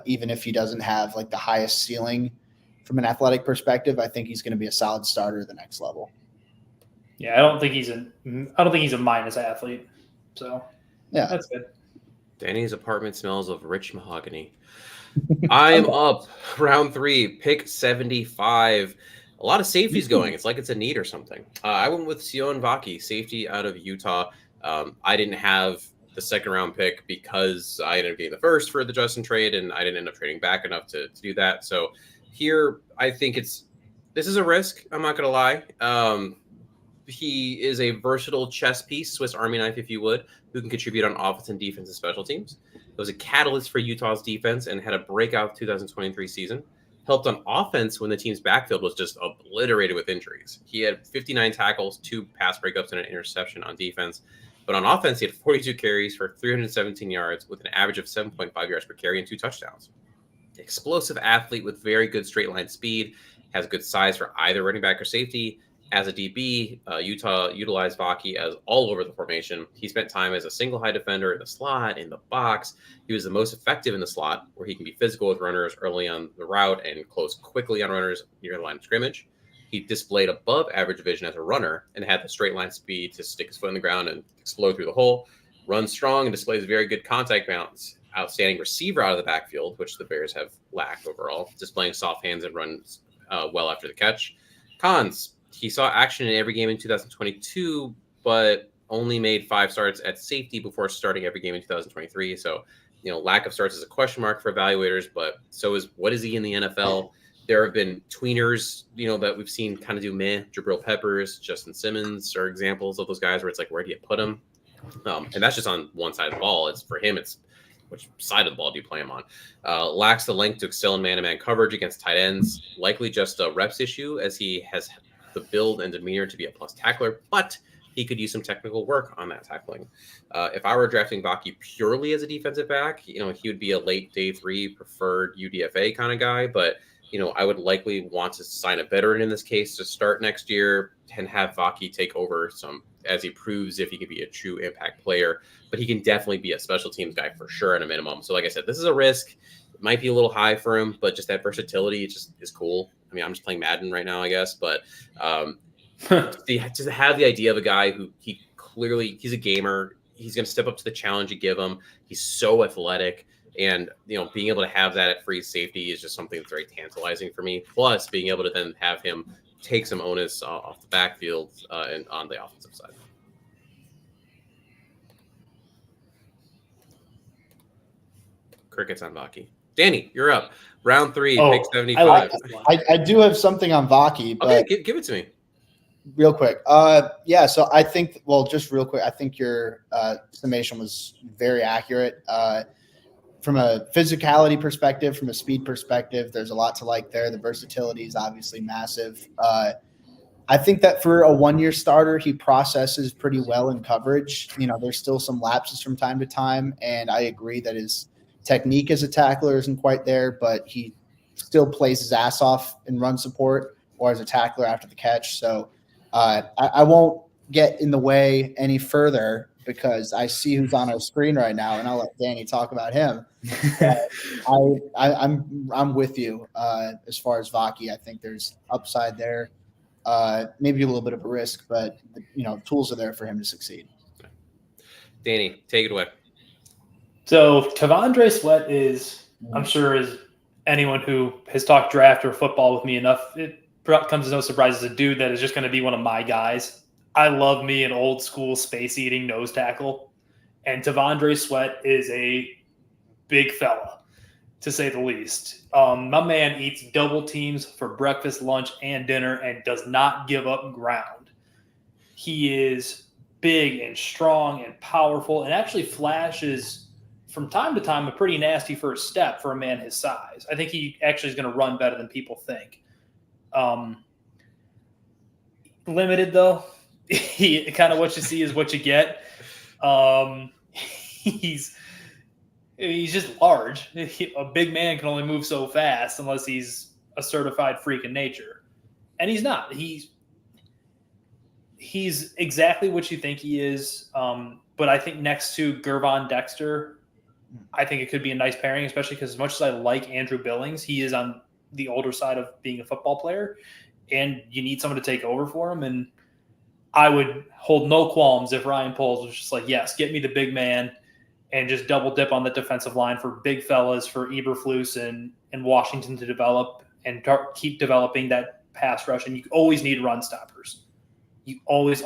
Even if he doesn't have like the highest ceiling from an athletic perspective, I think he's going to be a solid starter at the next level. Yeah, I don't think he's a minus athlete. So yeah, that's good. Danny's apartment smells of rich mahogany. I'm up round 3, pick 75. A lot of safeties going. It's like it's a need or something. I went with Sion Vaki, safety out of Utah. I didn't have the second round pick because I ended up getting the first for the Justin trade, and I didn't end up trading back enough to do that. So here, I think this is a risk. I'm not going to lie. He is a versatile chess piece, Swiss Army knife, if you would, who can contribute on offense and defense and special teams. It was a catalyst for Utah's defense and had a breakout 2023 season. Helped on offense when the team's backfield was just obliterated with injuries. He had 59 tackles, 2 pass breakups, and an interception on defense. But on offense, he had 42 carries for 317 yards with an average of 7.5 yards per carry and 2 touchdowns. Explosive athlete with very good straight line speed, has good size for either running back or safety. As a DB, Utah utilized Vaki as all over the formation. He spent time as a single high defender in the slot, in the box. He was the most effective in the slot, where he can be physical with runners early on the route and close quickly on runners near the line of scrimmage. He displayed above average vision as a runner and had the straight line speed to stick his foot in the ground and explode through the hole. Runs strong and displays very good contact balance. Outstanding receiver out of the backfield, which the Bears have lacked overall, displaying soft hands and runs well after the catch. Cons. He saw action in every game in 2022, but only made 5 starts at safety before starting every game in 2023. So, lack of starts is a question mark for evaluators, but so is what is he in the NFL? There have been tweeners, that we've seen kind of do meh. Jabril Peppers, Justin Simmons are examples of those guys where it's like, where do you put him? And that's just on one side of the ball. It's for him, it's which side of the ball do you play him on? Lacks the length to excel in man-to-man coverage against tight ends. Likely just a reps issue, as he has the build and demeanor to be a plus tackler, but he could use some technical work on that tackling. If I were drafting Vaki purely as a defensive back, he would be a late day 3 preferred UDFA kind of guy, but I would likely want to sign a veteran in this case to start next year and have Vaki take over some as he proves if he can be a true impact player, but he can definitely be a special teams guy for sure at a minimum. So like I said, this is a risk. It might be a little high for him, but just that versatility just is cool. I mean, I'm just playing Madden right now, I guess, but to have the idea of a guy who he's a gamer. He's going to step up to the challenge you give him. He's so athletic, and being able to have that at free safety is just something that's very tantalizing for me. Plus, being able to then have him take some onus off the backfield and on the offensive side. Crickets on Vaki. Danny, you're up. Round 3, pick 75. I do have something on Vaki. But okay, give it to me. Real quick. Yeah, so I think, just real quick, I think your summation was very accurate. From a physicality perspective, from a speed perspective, there's a lot to like there. The versatility is obviously massive. I think that for a 1-year starter, he processes pretty well in coverage. There's still some lapses from time to time, and I agree that his technique as a tackler isn't quite there, but he still plays his ass off in run support or as a tackler after the catch. So I won't get in the way any further because I see who's on our screen right now, and I'll let Danny talk about him. I'm with you as far as Vaki. I think there's upside there, maybe a little bit of a risk, but tools are there for him to succeed. Danny, take it away. So Tavondre Sweat is, I'm sure, as anyone who has talked draft or football with me enough, comes as no surprise, is a dude that is just going to be one of my guys. I love me an old school space eating nose tackle, and Tavondre Sweat is a big fella, to say the least. My man eats double teams for breakfast, lunch, and dinner, and does not give up ground. He is big and strong and powerful, and actually flashes from time to time a pretty nasty first step for a man his size. I think he actually is going to run better than people think. Limited though. He kind of what you see is what you get. He's just large. A big man can only move so fast unless he's a certified freak in nature, and he's not. He's exactly what you think he is. But I think next to Gervon Dexter, I think it could be a nice pairing, especially because as much as I like Andrew Billings, he is on the older side of being a football player, and you need someone to take over for him. And I would hold no qualms if Ryan Poles was just like, yes, get me the big man and just double dip on the defensive line for big fellas, for Eberflus and Washington to develop and keep developing that pass rush. And you always need run stoppers. You always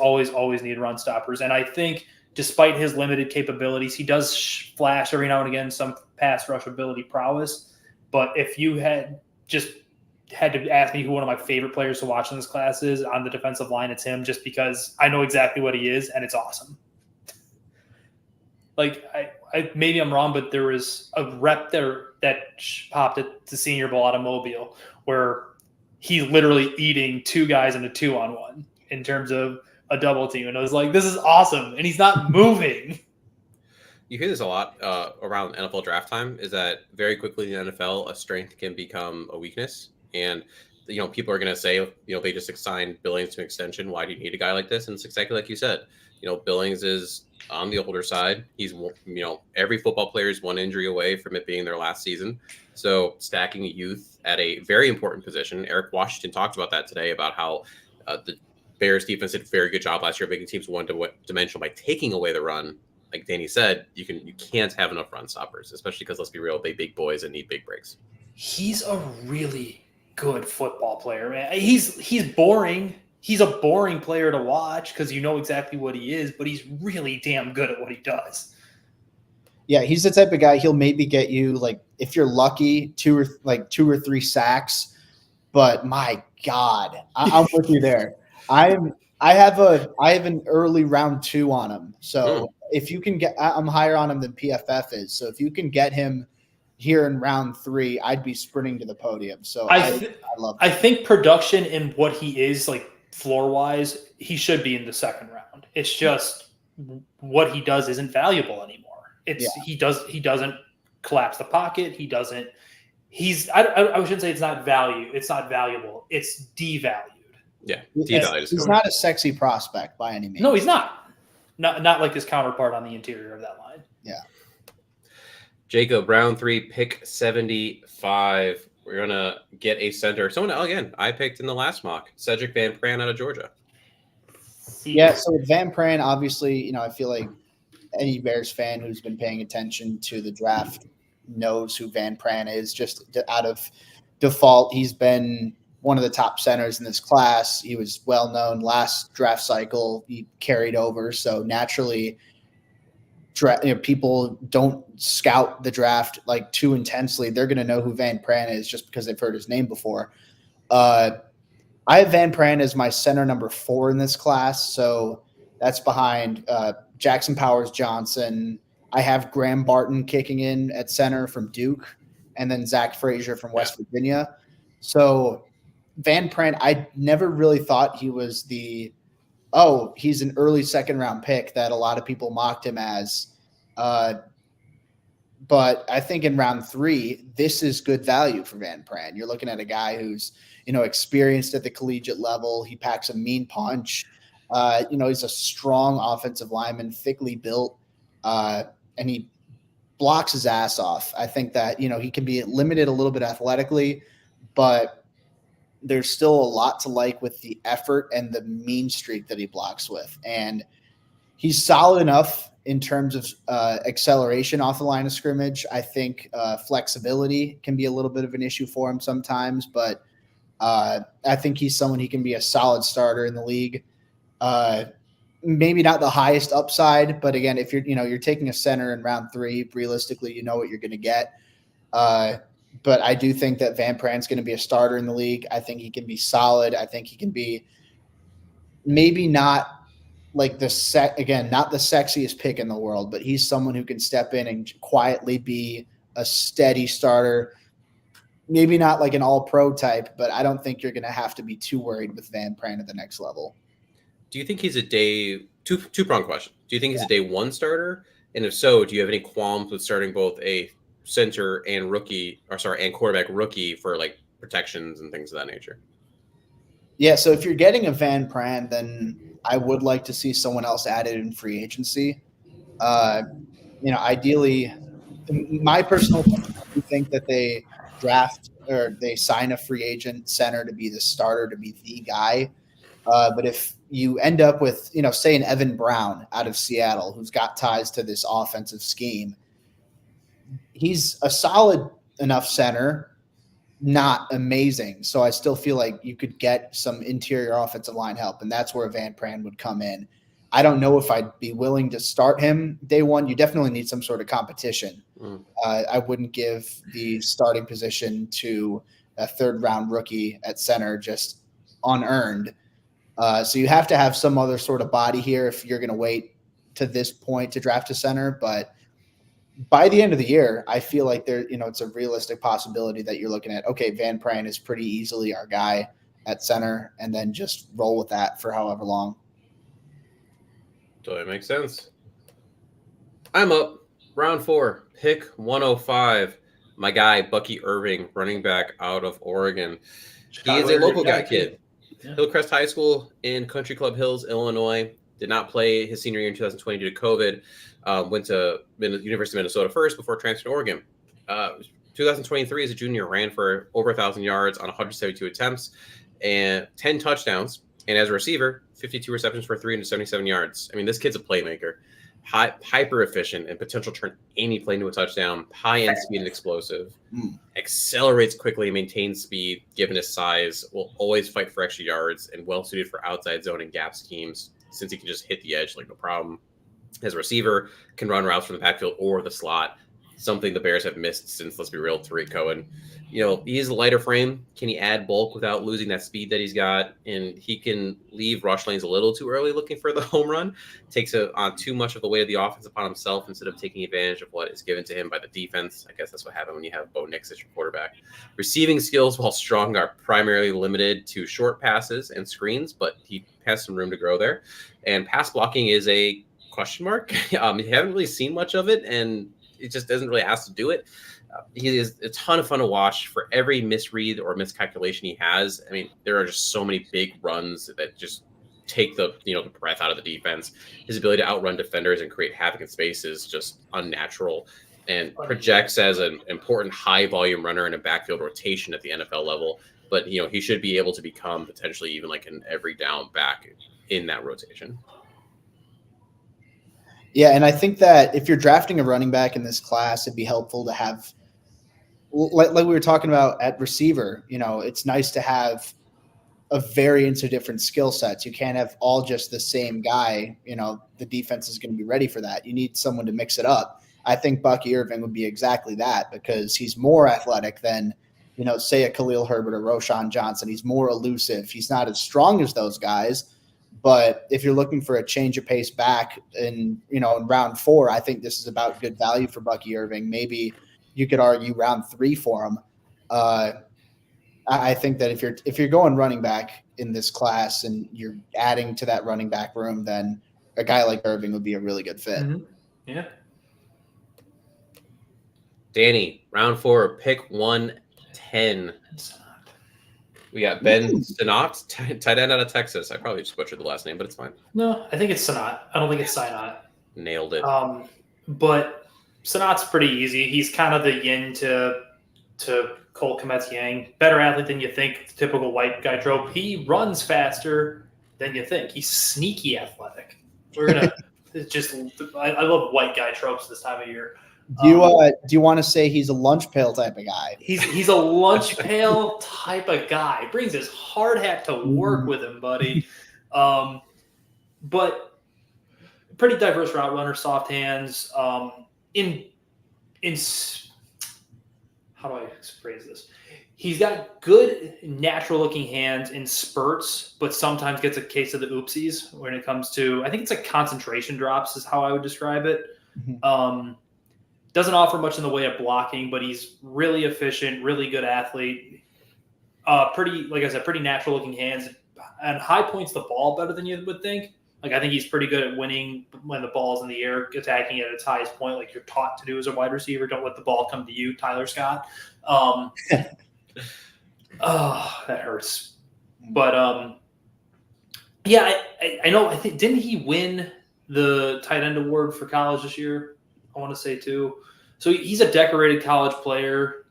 need run stoppers. And I think despite his limited capabilities, he does flash every now and again some pass rush ability prowess. But if you had to ask me who one of my favorite players to watch in this class is on the defensive line, it's him, just because I know exactly what he is, and it's awesome. Like, I maybe I'm wrong, but there was a rep there that popped at the Senior Bowl out of Mobile where he's literally eating two guys in a 2-on-1 in terms of a double team. And I was like, this is awesome. And he's not moving. You hear this a lot around NFL draft time, is that very quickly in the NFL, a strength can become a weakness. And, people are going to say, they just signed Billings to an extension. Why do you need a guy like this? And it's exactly like you said. Billings is on the older side. He's, every football player is one injury away from it being their last season. So stacking youth at a very important position. Eric Washington talked about that today, about how the Bears defense did a very good job last year, making teams one-dimensional by taking away the run. Like Danny said, you can't have enough run stoppers, especially because, let's be real, they big boys and need big breaks. He's a really good football player, man. He's boring. He's a boring player to watch because you know exactly what he is, but he's really damn good at what he does. Yeah, he's the type of guy, he'll maybe get you, like, if you're lucky, two or three sacks. But my God, I'm with you there. I have an early round 2 on him. So if you can I'm higher on him than PFF is. So if you can get him here in round 3, I'd be sprinting to the podium. So I love that. I think production in what he is, like, floor wise, he should be in the second round. It's just what he does isn't valuable anymore. He doesn't collapse the pocket. I shouldn't say it's not value. It's not valuable. It's devalued. Yeah, devalued. He's not a sexy prospect by any means. No, he's not. Not like his counterpart on the interior of that line. Yeah. Jacob, round 3, pick 75. We're going to get a center. Someone, again, I picked in the last mock, Cedric Van Pran out of Georgia. Yeah, so with Van Pran, obviously, I feel like any Bears fan who's been paying attention to the draft knows who Van Pran is. Just out of default, he's been one of the top centers in this class. He was well known last draft cycle. He carried over, so naturally, people don't scout the draft like too intensely. They're going to know who Van Pran is just because they've heard his name before. I have Van Pran as my center number 4 in this class, so that's behind Jackson Powers Johnson. I have Graham Barton kicking in at center from Duke, and then Zach Frazier from West Virginia. So Van Pran, I never really thought he was he's an early second round pick that a lot of people mocked him as. But I think in round 3, this is good value for Van Pran. You're looking at a guy who's, experienced at the collegiate level. He packs a mean punch. He's a strong offensive lineman, thickly built, and he blocks his ass off. I think that, he can be limited a little bit athletically, but there's still a lot to like with the effort and the mean streak that he blocks with. And he's solid enough in terms of acceleration off the line of scrimmage. I think flexibility can be a little bit of an issue for him sometimes, but I think he's someone he can be a solid starter in the league. Maybe not the highest upside, but again, if you're taking a center in round 3, realistically, you know what you're going to get. But I do think that Van Pran's going to be a starter in the league. I think he can be solid. I think he can be maybe not like not the sexiest pick in the world, but he's someone who can step in and quietly be a steady starter. Maybe not like an all-pro type, but I don't think you're going to have to be too worried with Van Pran at the next level. Do you think he's a two-pronged question? Do you think he's a day 1 starter? And if so, do you have any qualms with starting both a center and quarterback rookie for like protections and things of that nature? Yeah, so if you're getting a Van Pran, then I would like to see someone else added in free agency. Ideally, my personal opinion, I think that they draft or they sign a free agent center to be the starter, to be the guy. But if you end up with, say an Evan Brown out of Seattle, who's got ties to this offensive scheme, he's a solid enough center, not amazing. So I still feel like you could get some interior offensive line help, and that's where Van Pran would come in. I don't know if I'd be willing to start him day 1. You definitely need some sort of competition. I wouldn't give the starting position to a 3rd-round rookie at center just unearned. So you have to have some other sort of body here if you're going to wait to this point to draft a center. But by the end of the year, I feel like it's a realistic possibility that you're looking at, okay, Van Pran is pretty easily our guy at center, and then just roll with that for however long. Totally makes sense. I'm up. Round 4, pick 105. My guy, Bucky Irving, running back out of Oregon. He is a local guy kid. Yeah. Hillcrest High School in Country Club Hills, Illinois. Did not play his senior year in 2020 due to COVID. Went to University of Minnesota first before transferring to Oregon. 2023 as a junior, ran for over 1,000 yards on 172 attempts and 10 touchdowns. And as a receiver, 52 receptions for 377 yards. I mean, this kid's a playmaker. Hyper efficient and potential to turn any play into a touchdown. High end speed and explosive. Accelerates quickly, maintains speed given his size. Will always fight for extra yards and well suited for outside zone and gap schemes since he can just hit the edge like no problem. As a receiver, can run routes from the backfield or the slot. Something the Bears have missed since, let's be real, Tariq Cohen. He's a lighter frame. Can he add bulk without losing that speed that he's got? And he can leave rush lanes a little too early looking for the home run. Takes on too much of the weight of the offense upon himself instead of taking advantage of what is given to him by the defense. I guess that's what happened when you have Bo Nix as your quarterback. Receiving skills, while strong, are primarily limited to short passes and screens, but he has some room to grow there. And pass blocking is a question mark. You haven't really seen much of it, and it just doesn't really ask to do it. He is a ton of fun to watch. For every misread or miscalculation he has, I mean, there are just so many big runs that just take the breath out of the defense. His ability to outrun defenders and create havoc in space is just unnatural, and projects as an important high volume runner in a backfield rotation at the NFL level. But he should be able to become potentially even like an every down back in that rotation. Yeah, and I think that if you're drafting a running back in this class, it'd be helpful to have, like we were talking about at receiver, it's nice to have a variance of different skill sets. You can't have all just the same guy. The defense is going to be ready for that. You need someone to mix it up. I think Bucky Irving would be exactly that because he's more athletic than, say a Khalil Herbert or Roshan Johnson. He's more elusive. He's not as strong as those guys. But if you're looking for a change of pace back in round 4, I think this is about good value for Bucky Irving. Maybe you could argue round 3 for him. I think that if you're going running back in this class and you're adding to that running back room, then a guy like Irving would be a really good fit. Mm-hmm. Yeah. Danny, round 4, pick 110. We got Ben Sinat, tight end out of Texas. I probably just butchered the last name, but it's fine. No, I think it's Sinat. I don't think it's Sinat. Nailed it. But Sinat's pretty easy. He's kind of the yin to Cole Kmet's yang. Better athlete than you think. Typical white guy trope. He runs faster than you think. He's sneaky athletic. We're gonna just. I love white guy tropes this time of year. Do you want to say he's a lunch pail type of guy? He's a lunch pail type of guy. Brings his hard hat to work with him, buddy. But pretty diverse route runner, soft hands. In how do I phrase this? He's got good natural looking hands in spurts, but sometimes gets a case of the oopsies when it comes to, I think it's like concentration drops is how I would describe it. Doesn't offer much in the way of blocking, but he's really efficient, really good athlete. Pretty, like I said, pretty natural looking hands, and high points the ball better than you would think. Like, I think he's pretty good at winning when the ball's in the air, attacking at its highest point, like you're taught to do as a wide receiver. Don't let the ball come to you, Tyler Scott. Oh, that hurts. But yeah, I know. I think, didn't he win the tight end award for college this year? I want to say too. So he's a decorated college player.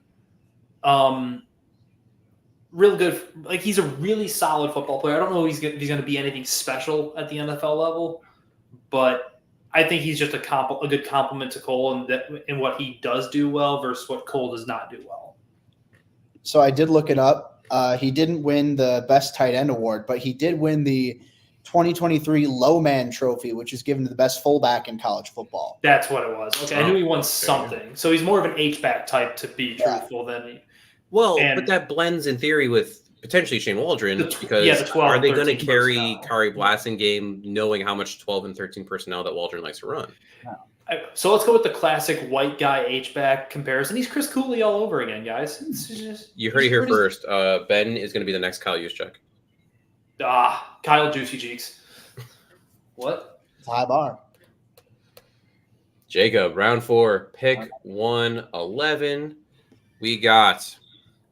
Real good. Like, he's a really solid football player. I don't know if he's going to be anything special at the NFL level, but I think he's just a good compliment to Cole in what he does do well versus what Cole does not do well. So I did look it up. He didn't win the best tight end award, but he did win the 2023 Lowman Trophy, which is given to the best fullback in college football. That's what it was. Okay, I knew he won something. So he's more of an H-back type, to be truthful, than but that blends in theory with potentially Shane Waldron, because are they going to carry Kari Blasingame knowing how much 12 and 13 personnel that Waldron likes to run? So let's go with the classic white guy H-back comparison. He's Chris Cooley all over again, guys. You heard it here first. Ben is going to be the next Kyle Juszczyk. Kyle Juicy Cheeks. What? It's a high bar. Jacob, round 4, pick 111. We got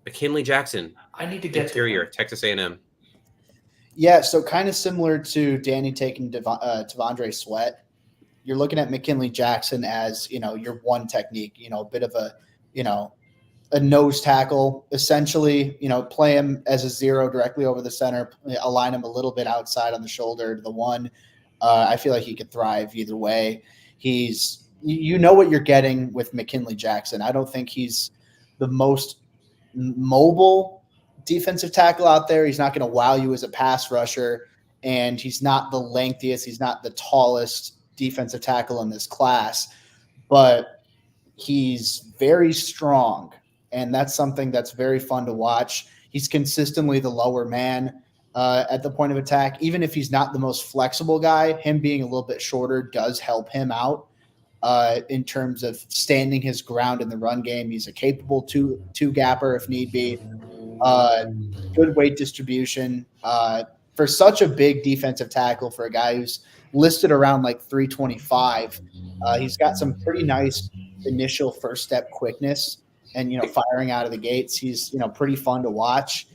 McKinley Jackson. I need to get interior, Texas A&M. Yeah, so kind of similar to Danny taking T'Vondre Sweat. You're looking at McKinley Jackson as, your one technique, a bit of a nose tackle, essentially, play him as a zero directly over the center, align him a little bit outside on the shoulder to the one. I feel like he could thrive either way. He's, what you're getting with McKinley Jackson. I don't think he's the most mobile defensive tackle out there. He's not going to wow you as a pass rusher, and he's not the lengthiest. He's not the tallest defensive tackle in this class, but he's very strong. And that's something that's very fun to watch. He's consistently the lower man at the point of attack. Even if he's not the most flexible guy, him being a little bit shorter does help him out in terms of standing his ground in the run game. He's a capable two-gapper if need be. Good weight distribution. For such a big defensive tackle, for a guy who's listed around like 325, he's got some pretty nice initial first step quickness. And, firing out of the gates, he's, pretty fun to watch.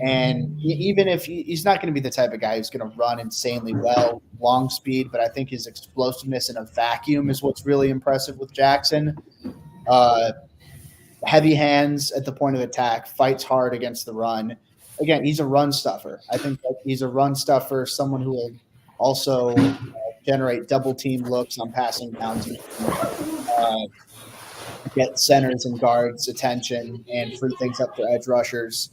And even if he's not going to be the type of guy who's going to run insanely well, long speed, but I think his explosiveness in a vacuum is what's really impressive with Jackson. Heavy hands at the point of attack, fights hard against the run. Again, he's a run stuffer. I think that he's a run stuffer, someone who will also generate double team looks on passing downs. Get centers and guards' attention and free things up for edge rushers.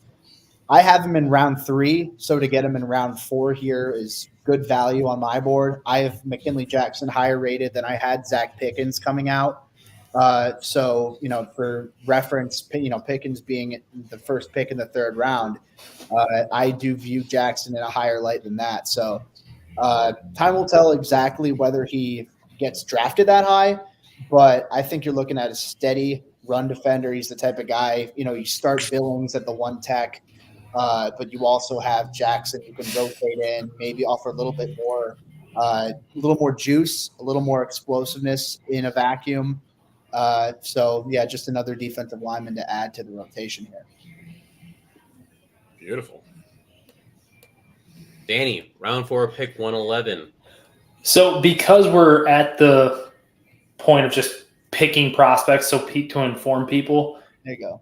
I have him in round 3, so to get him in round 4 here is good value on my board. I have McKinley Jackson higher rated than I had Zach Pickens coming out. So, for reference, Pickens being the first pick in the 3rd round, I do view Jackson in a higher light than that. So time will tell exactly whether he gets drafted that high. But I think you're looking at a steady run defender. He's the type of guy, you start Billings at the one tech, but you also have Jackson who can rotate in, maybe offer a little bit more, juice, a little more explosiveness in a vacuum. So, yeah, just another defensive lineman to add to the rotation here. Beautiful. Danny, round 4, pick 111. So because we're at the point of just picking prospects to inform people. There you go.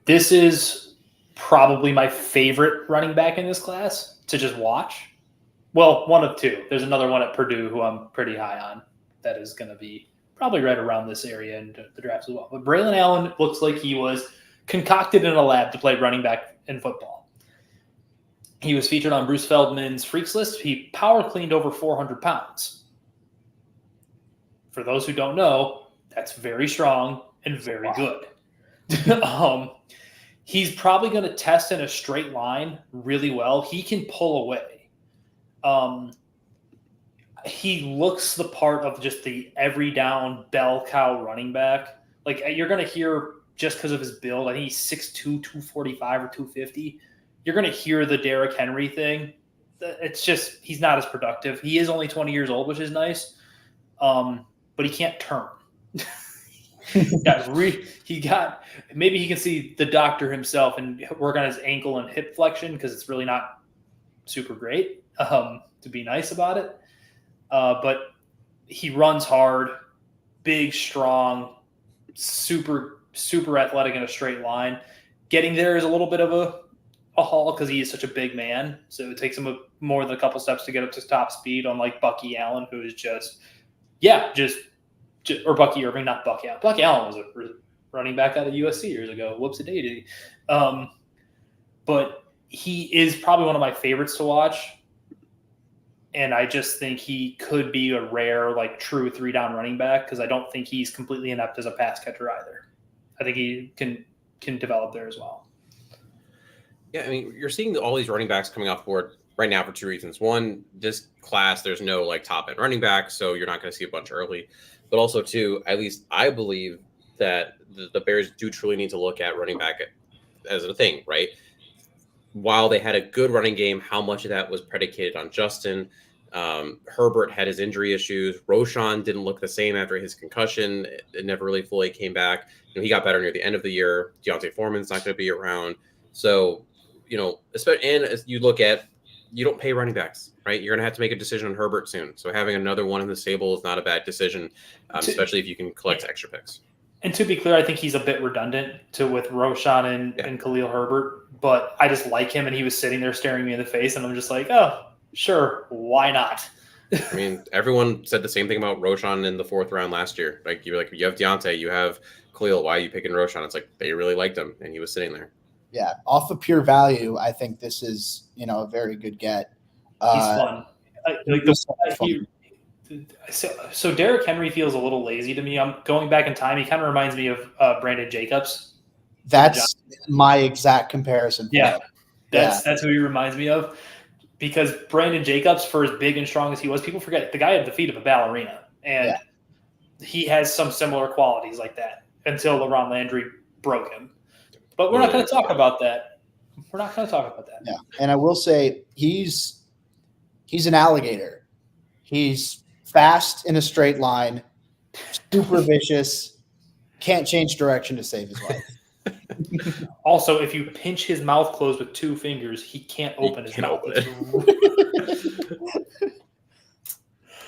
This is probably my favorite running back in this class to just watch. Well, one of 2. There's another one at Purdue who I'm pretty high on that is going to be probably right around this area in the draft as well. But Braylon Allen looks like he was concocted in a lab to play running back in football. He was featured on Bruce Feldman's Freaks List. He power cleaned over 400 pounds. For those who don't know, that's very strong and very good. He's probably going to test in a straight line really well. He can pull away. He looks the part of just the every down bell cow running back. Like, you're going to hear, just because of his build, I think he's 6'2", 245 or 250. You're going to hear the Derrick Henry thing. It's just, he's not as productive. He is only 20 years old, which is nice. But he can't turn. Maybe he can see the doctor himself and work on his ankle and hip flexion, because it's really not super great, to be nice about it. But he runs hard, big, strong, super, super athletic in a straight line. Getting there is a little bit of a haul because he is such a big man. So it takes him more than a couple steps to get up to top speed, unlike Bucky Allen, who is or Bucky Irving, not Bucky Allen. Bucky Allen was a running back out of USC years ago. Whoops-a-daisy. But he is probably one of my favorites to watch. And I just think he could be a rare, like, true three-down running back, because I don't think he's completely inept as a pass catcher either. I think he can develop there as well. Yeah, I mean, you're seeing all these running backs coming off the board right now for two reasons. One, this class, there's no like top end running back, so you're not going to see a bunch early. But also, two, at least I believe that the Bears do truly need to look at running back as a thing, right? While they had a good running game, how much of that was predicated on Justin? Herbert had his injury issues. Roschon didn't look the same after his concussion. It never really fully came back. He got better near the end of the year. Deontay Foreman's not going to be around. So, and as you look at, you don't pay running backs, right? You're going to have to make a decision on Herbert soon. So having another one in the stable is not a bad decision, especially if you can collect extra picks. And to be clear, I think he's a bit redundant with Roschon and Khalil Herbert, but I just like him, and he was sitting there staring me in the face, and I'm just like, oh, sure, why not? I mean, everyone said the same thing about Roschon in the fourth round last year. Like, you have Deontay, you have Khalil, why are you picking Roschon? It's like they really liked him, and he was sitting there. Yeah, off of pure value, I think this is a very good get. He's fun. So Derrick Henry feels a little lazy to me. I'm going back in time. He kind of reminds me of Brandon Jacobs. That's my exact comparison. Yeah, that's who he reminds me of. Because Brandon Jacobs, for as big and strong as he was, people forget the guy had the feet of a ballerina, and he has some similar qualities like that until LaRon Landry broke him. But we're not going to talk about that. Yeah, and I will say he's an alligator. He's fast in a straight line, super vicious, can't change direction to save his life. Also, if you pinch his mouth closed with two fingers, he can't open his mouth.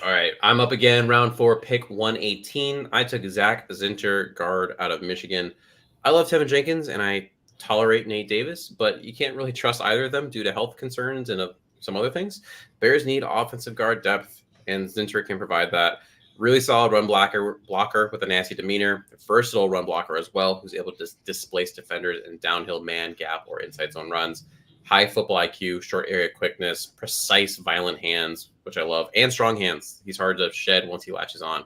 All right, I'm up again, round 4, pick 118. I took Zach Zinter, guard out of Michigan. I love Tevin Jenkins, and I tolerate Nate Davis, but you can't really trust either of them due to health concerns and some other things. Bears need offensive guard depth, and Zinter can provide that. Really solid run blocker with a nasty demeanor. Versatile run blocker as well, who's able to displace defenders in downhill man, gap, or inside zone runs. High football IQ, short area quickness, precise, violent hands, which I love, and strong hands. He's hard to shed once he latches on.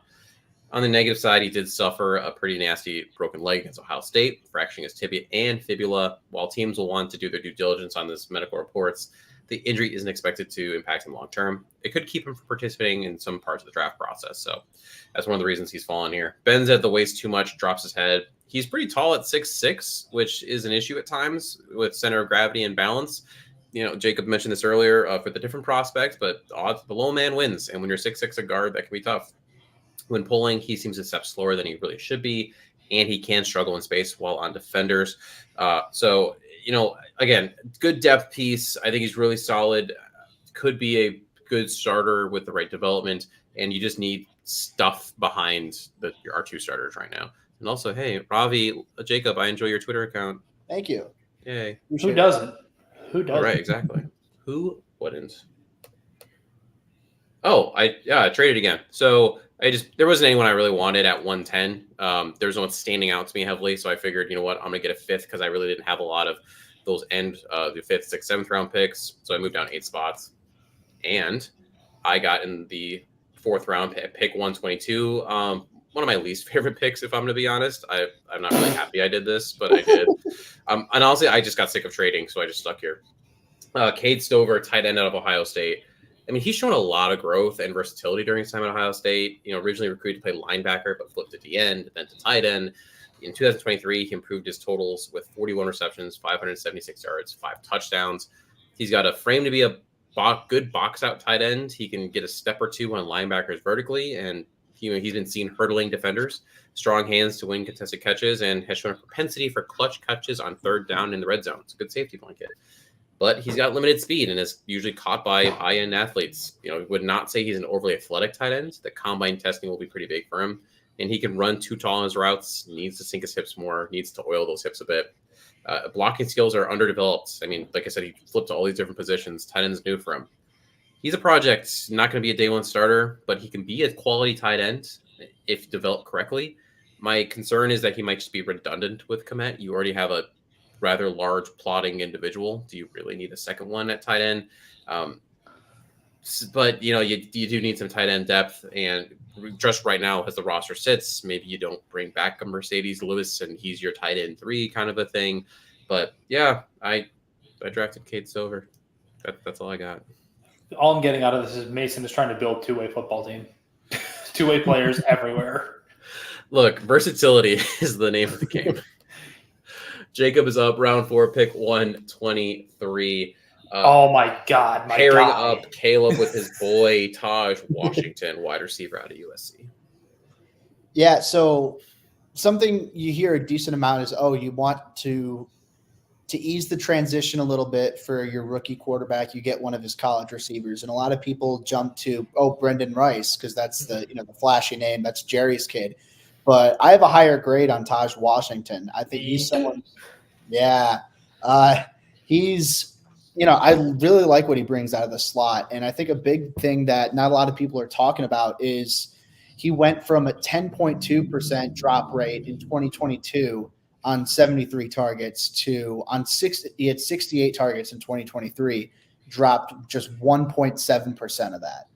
On the negative side, he did suffer a pretty nasty broken leg against Ohio State, fracturing his tibia and fibula. While teams will want to do their due diligence on this medical reports, the injury isn't expected to impact him long term. It could keep him from participating in some parts of the draft process. So that's one of the reasons he's fallen here. Bends at the waist too much, drops his head. He's pretty tall at 6'6", which is an issue at times with center of gravity and balance. Jacob mentioned this earlier for the different prospects, but the low man wins. And when you're 6'6", a guard, that can be tough. When pulling, he seems to step slower than he really should be, and he can struggle in space while on defenders. Again, good depth piece. I think he's really solid. Could be a good starter with the right development, and you just need stuff behind our two starters right now. And also, hey, Ravi, Jacob, I enjoy your Twitter account. Thank you. Yay. Who doesn't? Who doesn't? Right, exactly. Who wouldn't? Oh, I traded again. So There wasn't anyone I really wanted at 110. There was no one standing out to me heavily, so I figured, you know what, I'm gonna get a fifth because I really didn't have a lot of those the fifth, sixth, seventh round picks. So I moved down 8 spots, and I got in the 4th round pick 122. One of my least favorite picks, if I'm going to be honest. I'm not really happy I did this, but I did. And honestly, I just got sick of trading, so I just stuck here. Cade Stover, tight end out of Ohio State. I mean, he's shown a lot of growth and versatility during his time at Ohio State. You know, originally recruited to play linebacker, but flipped at the end, then to tight end. In 2023, he improved his totals with 41 receptions, 576 yards, 5 touchdowns. He's got a frame to be a good box out tight end. He can get a step or two on linebackers vertically, and he's been seen hurdling defenders, strong hands to win contested catches, and has shown a propensity for clutch catches on 3rd down in the red zone. It's a good safety blanket. But he's got limited speed and is usually caught by high-end athletes. You know, would not say he's an overly athletic tight end. The combine testing will be pretty big for him. And he can run too tall in his routes, needs to sink his hips more, needs to oil those hips a bit. Blocking skills are underdeveloped. I mean, like I said, he flipped to all these different positions. Tight end's new for him. He's a project, not going to be a day one starter, but he can be a quality tight end if developed correctly. My concern is that he might just be redundant with Kmet. You already have a rather large plotting individual. Do you really need a second one at tight end? But, you know, you do need some tight end depth. And just right now, as the roster sits, maybe you don't bring back a Mercedes Lewis and he's your tight end 3 kind of a thing. But, yeah, I drafted Cade Stover. That's all I got. All I'm getting out of this is Mason is trying to build two-way football team. Two-way players everywhere. Look, versatility is the name of the game. Jacob is up, round 4, pick 123. Oh, my God. Pairing up Caleb with his boy, Taj Washington, wide receiver out of USC. Yeah, so something you hear a decent amount is, you want to ease the transition a little bit for your rookie quarterback, you get one of his college receivers. And a lot of people jump to, Brendan Rice, because that's the flashy name. That's Jerry's kid. But I have a higher grade on Taj Washington. I think he's someone – yeah. He's – I really like what he brings out of the slot. And I think a big thing that not a lot of people are talking about is he went from a 10.2% drop rate in 2022 on 73 targets to he had 68 targets in 2023, dropped just 1.7% of that.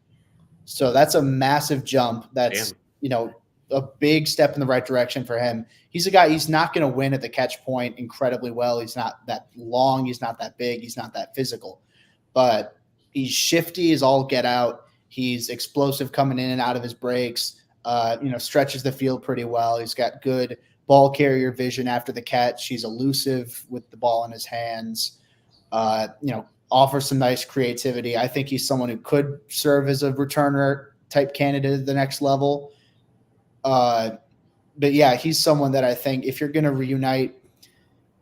So that's a massive jump. That's, a big step in the right direction for him. He's a guy, he's not going to win at the catch point incredibly well. He's not that long. He's not that big. He's not that physical, but he's shifty as all get out. He's explosive coming in and out of his breaks, stretches the field pretty well. He's got good ball carrier vision after the catch. He's elusive with the ball in his hands, offers some nice creativity. I think he's someone who could serve as a returner type candidate at the next level. But yeah, he's someone that I think if you're going to reunite,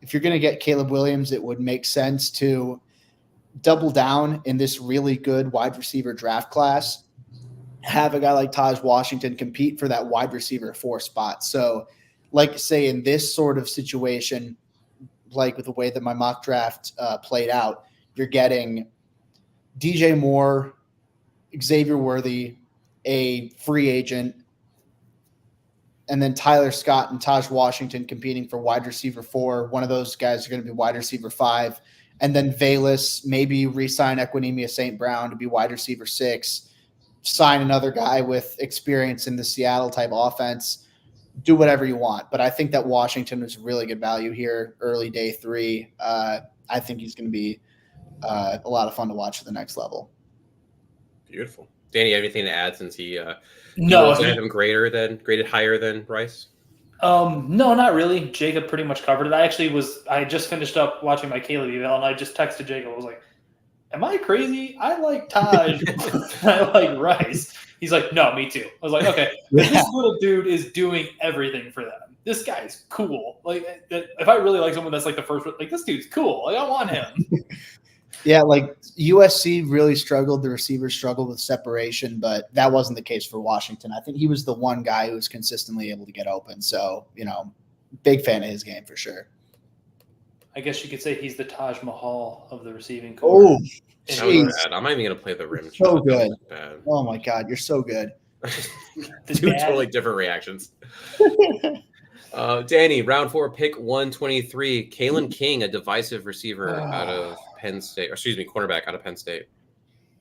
if you're going to get Caleb Williams, it would make sense to double down in this really good wide receiver draft class, have a guy like Taj Washington compete for that wide receiver 4 spot. So like say in this sort of situation, like with the way that my mock draft played out, you're getting DJ Moore, Xavier Worthy, a free agent, and then Tyler Scott and Taj Washington competing for wide receiver 4. One of those guys are going to be wide receiver 5. And then Valus, maybe re-sign Equinemius St. Brown to be wide receiver 6. Sign another guy with experience in the Seattle type offense. Do whatever you want. But I think that Washington is really good value here, early day 3. I think he's going to be a lot of fun to watch at the next level. Beautiful. Danny, you have anything to add since he have him graded higher than Rice? No, not really. Jacob pretty much covered it. I just finished up watching my Caleb eval, and I just texted Jacob. I was like, am I crazy? I like Taj. I like Rice. He's like, no, me too. I was like, okay. This little dude is doing everything for them. This guy's cool. Like, if I really like someone that's like the first, like this dude's cool. Like, I want him. Yeah, like USC really struggled. The receivers struggled with separation, but that wasn't the case for Washington. I think he was the one guy who was consistently able to get open. So, big fan of his game for sure. I guess you could say he's the Taj Mahal of the receiving corps. Oh, I'm not even going to play the rim. So good. Oh, my God. You're so good. The Two dad- totally different reactions. Danny, round 4, pick 123. Kalen King, a divisive receiver out of Penn State. Or excuse me, cornerback out of Penn State.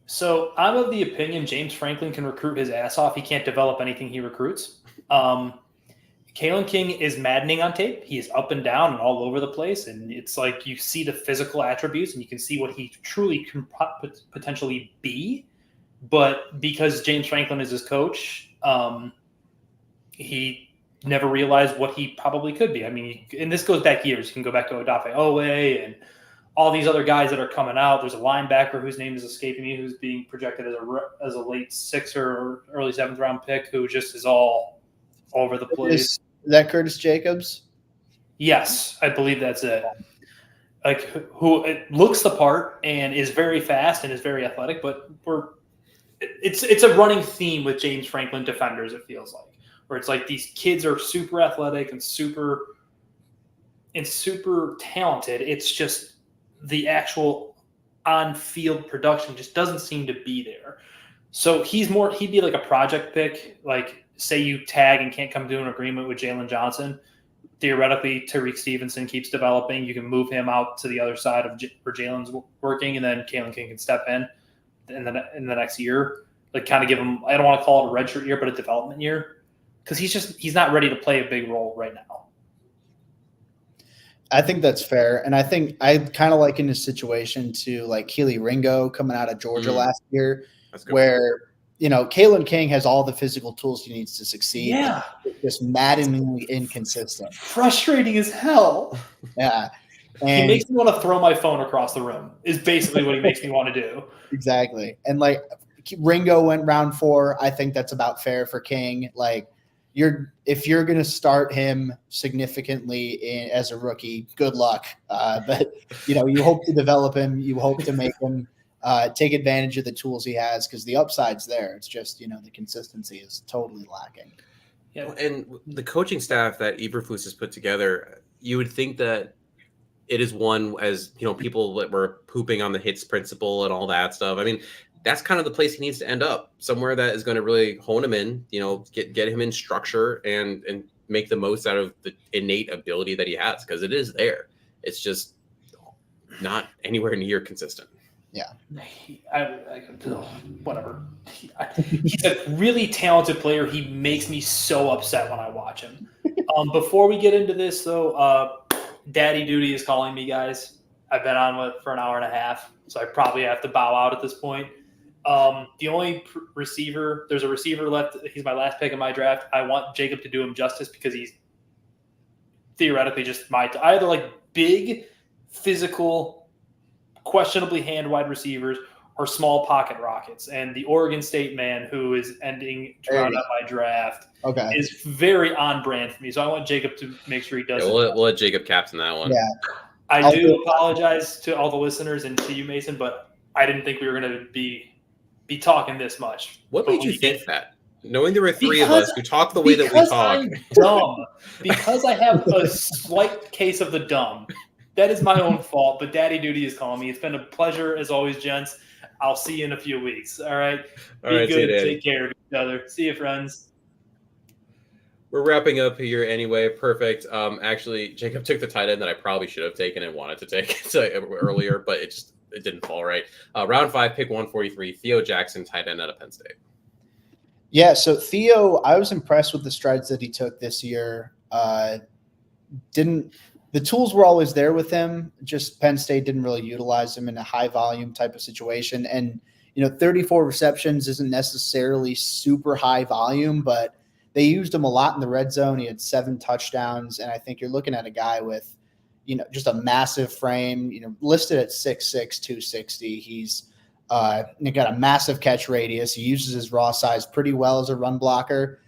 So I'm of the opinion James Franklin can recruit his ass off. He can't develop anything he recruits. Kalen King is maddening on tape. He is up and down and all over the place. And it's like you see the physical attributes and you can see what he truly can potentially be. But because James Franklin is his coach, he never realized what he probably could be. I mean, and this goes back years. You can go back to Odafe Owe and all these other guys that are coming out. There's a linebacker whose name is escaping me, who's being projected as a late 6th or early 7th round pick, who just is all over the place. Is that Curtis Jacobs? Yes, I believe that's it. Like who it looks the part and is very fast and is very athletic, but it's a running theme with James Franklin defenders. It feels like where it's like these kids are super athletic and super talented. It's just the actual on-field production just doesn't seem to be there. So he'd be like a project pick. Like say you tag and can't come to an agreement with Jalen Johnson. Theoretically, Tariq Stevenson keeps developing. You can move him out to the other side of where Jalen's working, and then Kalen King can step in the next year. Like kind of give him, I don't want to call it a redshirt year, but a development year. Because he's not ready to play a big role right now. I think that's fair. And I think I kind of liken his situation to like Keely Ringo coming out of Georgia last year, where, Kalen King has all the physical tools he needs to succeed. Yeah. Just maddeningly inconsistent. Frustrating as hell. Yeah. And he makes me want to throw my phone across the room is basically what he makes me want to do. Exactly. And like Ringo went round 4. I think that's about fair for King. Like, if you're going to start him significantly as a rookie, good luck. But you hope to develop him. You hope to make him take advantage of the tools he has because the upside's there. It's just the consistency is totally lacking. Yeah, and the coaching staff that Eberflus has put together, you would think that it is one as people that were pooping on the hits principle and all that stuff. I mean, that's kind of the place he needs to end up, somewhere that is going to really hone him in, get him in structure and make the most out of the innate ability that he has, because it is there. It's just not anywhere near consistent. Yeah. Whatever. He's a really talented player. He makes me so upset when I watch him. Before we get into this, though, Daddy Duty is calling me, guys. I've been on for an hour and a half, so I probably have to bow out at this point. The only receiver, there's a receiver left. He's my last pick in my draft. I want Jacob to do him justice because he's theoretically just either like big, physical, questionably hand wide receivers or small pocket rockets. And the Oregon State man who is ending to round out my draft is very on brand for me. So I want Jacob to make sure he does it. We'll let Jacob captain that one. Yeah. I do apologize to all the listeners and to you, Mason, but I didn't think we were going to be talking this much. What made you think that? Knowing there were three of us who talk the way that we talk. I'm dumb. Because I have a slight case of the dumb. That is my own fault, but Daddy Duty is calling me. It's been a pleasure as always, gents. I'll see you in a few weeks. All right? Be good. Take care of each other. See you, friends. We're wrapping up here anyway. Perfect. Actually, Jacob took the tight end that I probably should have taken and wanted to take earlier, but it didn't fall right. Round 5, pick 143, Theo Jackson, tight end out of Penn State. Yeah, so Theo, I was impressed with the strides that he took this year. The tools were always there with him, just Penn State didn't really utilize him in a high volume type of situation. And, 34 receptions isn't necessarily super high volume, but they used him a lot in the red zone. He had 7 touchdowns, and I think you're looking at a guy with, just a massive frame, listed at 6'6", 260. He's got a massive catch radius. He uses his raw size pretty well as a run blocker.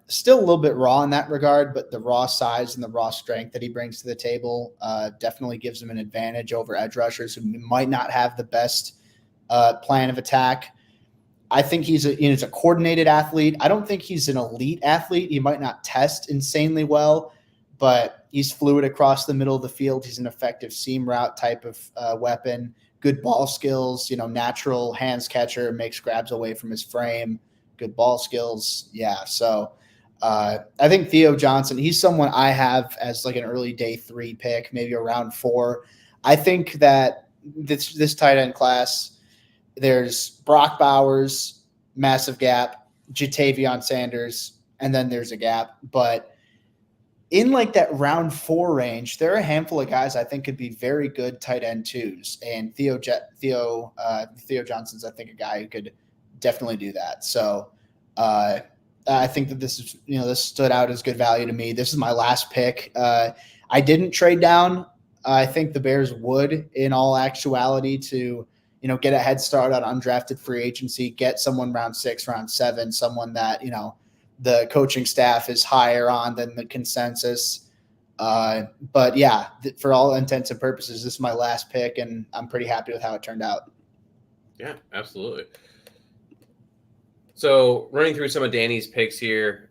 Still a little bit raw in that regard, but the raw size and the raw strength that he brings to the table definitely gives him an advantage over edge rushers who might not have the best plan of attack. I think he's a coordinated athlete. I don't think he's an elite athlete. He might not test insanely well, but he's fluid across the middle of the field. He's an effective seam route type of weapon, good ball skills, natural hands catcher, makes grabs away from his frame. good ball skills. Yeah. So I think Theo Johnson, he's someone I have as like an early day 3 pick, maybe around 4. I think that this tight end class, there's Brock Bowers, massive gap, Jatavion Sanders, and then there's a gap. But in like that round 4 range, there are a handful of guys I think could be very good tight end 2s. And Theo Johnson's, I think, a guy who could definitely do that. So I think that this is, this stood out as good value to me. This is my last pick. I didn't trade down. I think the Bears would, in all actuality, to get a head start on undrafted free agency, get someone round 6, round 7, someone that the coaching staff is higher on than the consensus. But yeah, for all intents and purposes, this is my last pick, and I'm pretty happy with how it turned out. Yeah, absolutely. So running through some of Danny's picks here,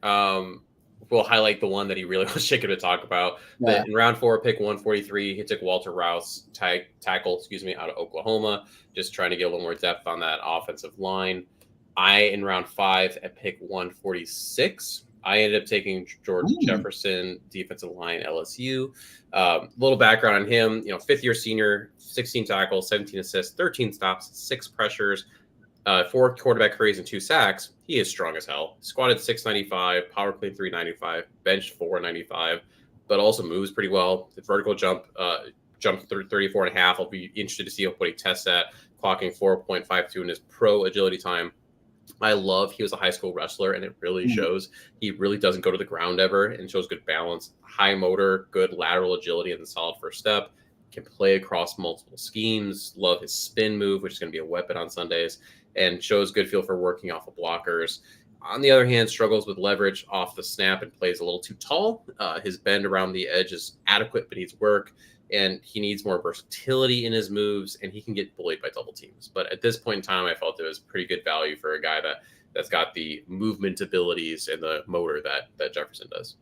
we'll highlight the one that he really was shaking to talk about. Yeah. In round 4, pick 143, he took Walter Rouse, tackle, out of Oklahoma, just trying to get a little more depth on that offensive line. In round 5 at pick 146, I ended up taking Jordan Jefferson, defensive line, LSU. Little background on him, 5th-year senior, 16 tackles, 17 assists, 13 stops, 6 pressures, 4 quarterback hurries, and 2 sacks. He is strong as hell. Squatted 695, power clean 395, bench 495, but also moves pretty well. The vertical jumped 34 and a half. I'll be interested to see what he tests at, clocking 4.52 in his pro agility time. He was a high school wrestler, and it really shows. He really doesn't go to the ground ever and shows good balance, high motor, good lateral agility, and the solid first step. Can play across multiple schemes. Love his spin move, which is going to be a weapon on Sundays, and shows good feel for working off of blockers. On the other hand, struggles with leverage off the snap and plays a little too tall. His bend around the edge is adequate, but needs work. And he needs more versatility in his moves, and he can get bullied by double teams. But at this point in time, I felt it was pretty good value for a guy that's got the movement abilities and the motor that Jefferson does.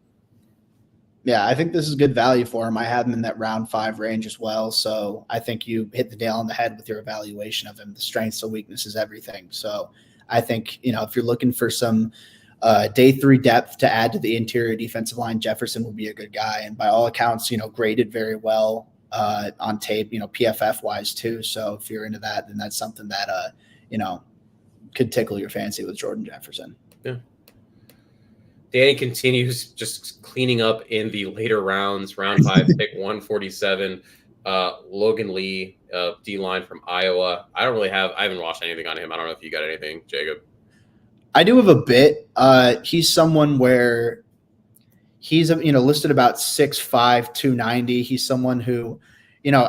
Yeah, I think this is good value for him. I have him in that round 5 range as well. So I think you hit the nail on the head with your evaluation of him. The strengths, the weaknesses, everything. So I think, if you're looking for some day 3 depth to add to the interior defensive line, Jefferson would be a good guy. And by all accounts, graded very well on tape, PFF wise too. So if you're into that, then that's something that, could tickle your fancy with Jordan Jefferson. Yeah. Danny continues just cleaning up in the later rounds. Round 5, pick 147, Logan Lee, D-line from Iowa. I haven't watched anything on him. I don't know if you got anything, Jacob. I do have a bit. He's someone where he's listed about 6'5", 290. He's someone who,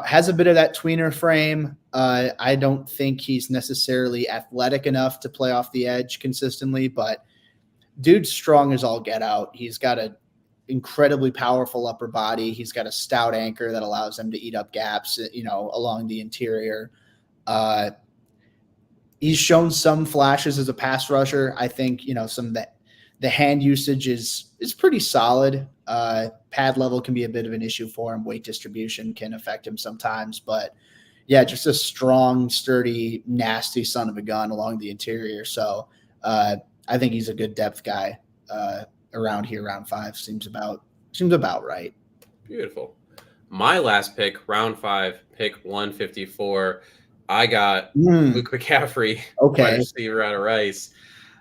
has a bit of that tweener frame. I don't think he's necessarily athletic enough to play off the edge consistently, but dude's strong as all get out. He's got an incredibly powerful upper body. He's got a stout anchor that allows him to eat up gaps, along the interior. He's shown some flashes as a pass rusher. I think, some of the hand usage is pretty solid. Pad level can be a bit of an issue for him. Weight distribution can affect him sometimes. But, yeah, just a strong, sturdy, nasty son of a gun along the interior. So I think he's a good depth guy around here. Round 5 seems about right. Beautiful. My last pick, round 5, pick 154. I got Luke McCaffrey, wide receiver out of Rice.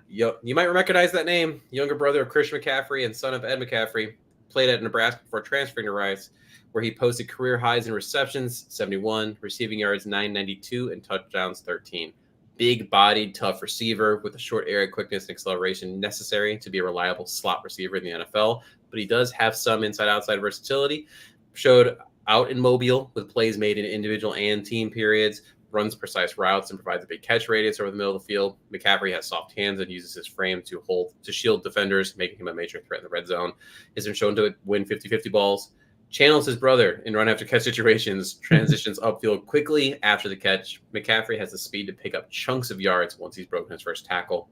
You might recognize that name. Younger brother of Christian McCaffrey and son of Ed McCaffrey. Played at Nebraska before transferring to Rice, where he posted career highs in receptions, 71, receiving yards, 992, and touchdowns, 13. Big-bodied, tough receiver with the short area quickness and acceleration necessary to be a reliable slot receiver in the NFL. But he does have some inside-outside versatility. Showed out in Mobile with plays made in individual and team periods. Runs precise routes and provides a big catch radius over the middle of the field. McCaffrey has soft hands and uses his frame to shield defenders, making him a major threat in the red zone. Has been shown to win 50-50 balls. Channels his brother in run after catch situations. Transitions upfield quickly after the catch. McCaffrey has the speed to pick up chunks of yards once he's broken his first tackle.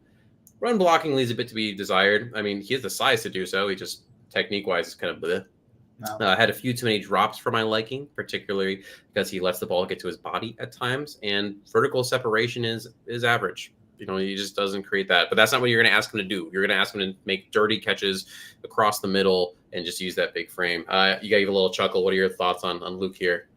Run blocking leaves a bit to be desired. I mean, he has the size to do so. He just technique-wise is kind of bleh. No. Had a few too many drops for my liking, particularly because he lets the ball get to his body at times, and vertical separation is average. He just doesn't create that. But that's not what you're going to ask him to do. You're going to ask him to make dirty catches across the middle and just use that big frame. You gave a little chuckle. What are your thoughts on Luke here?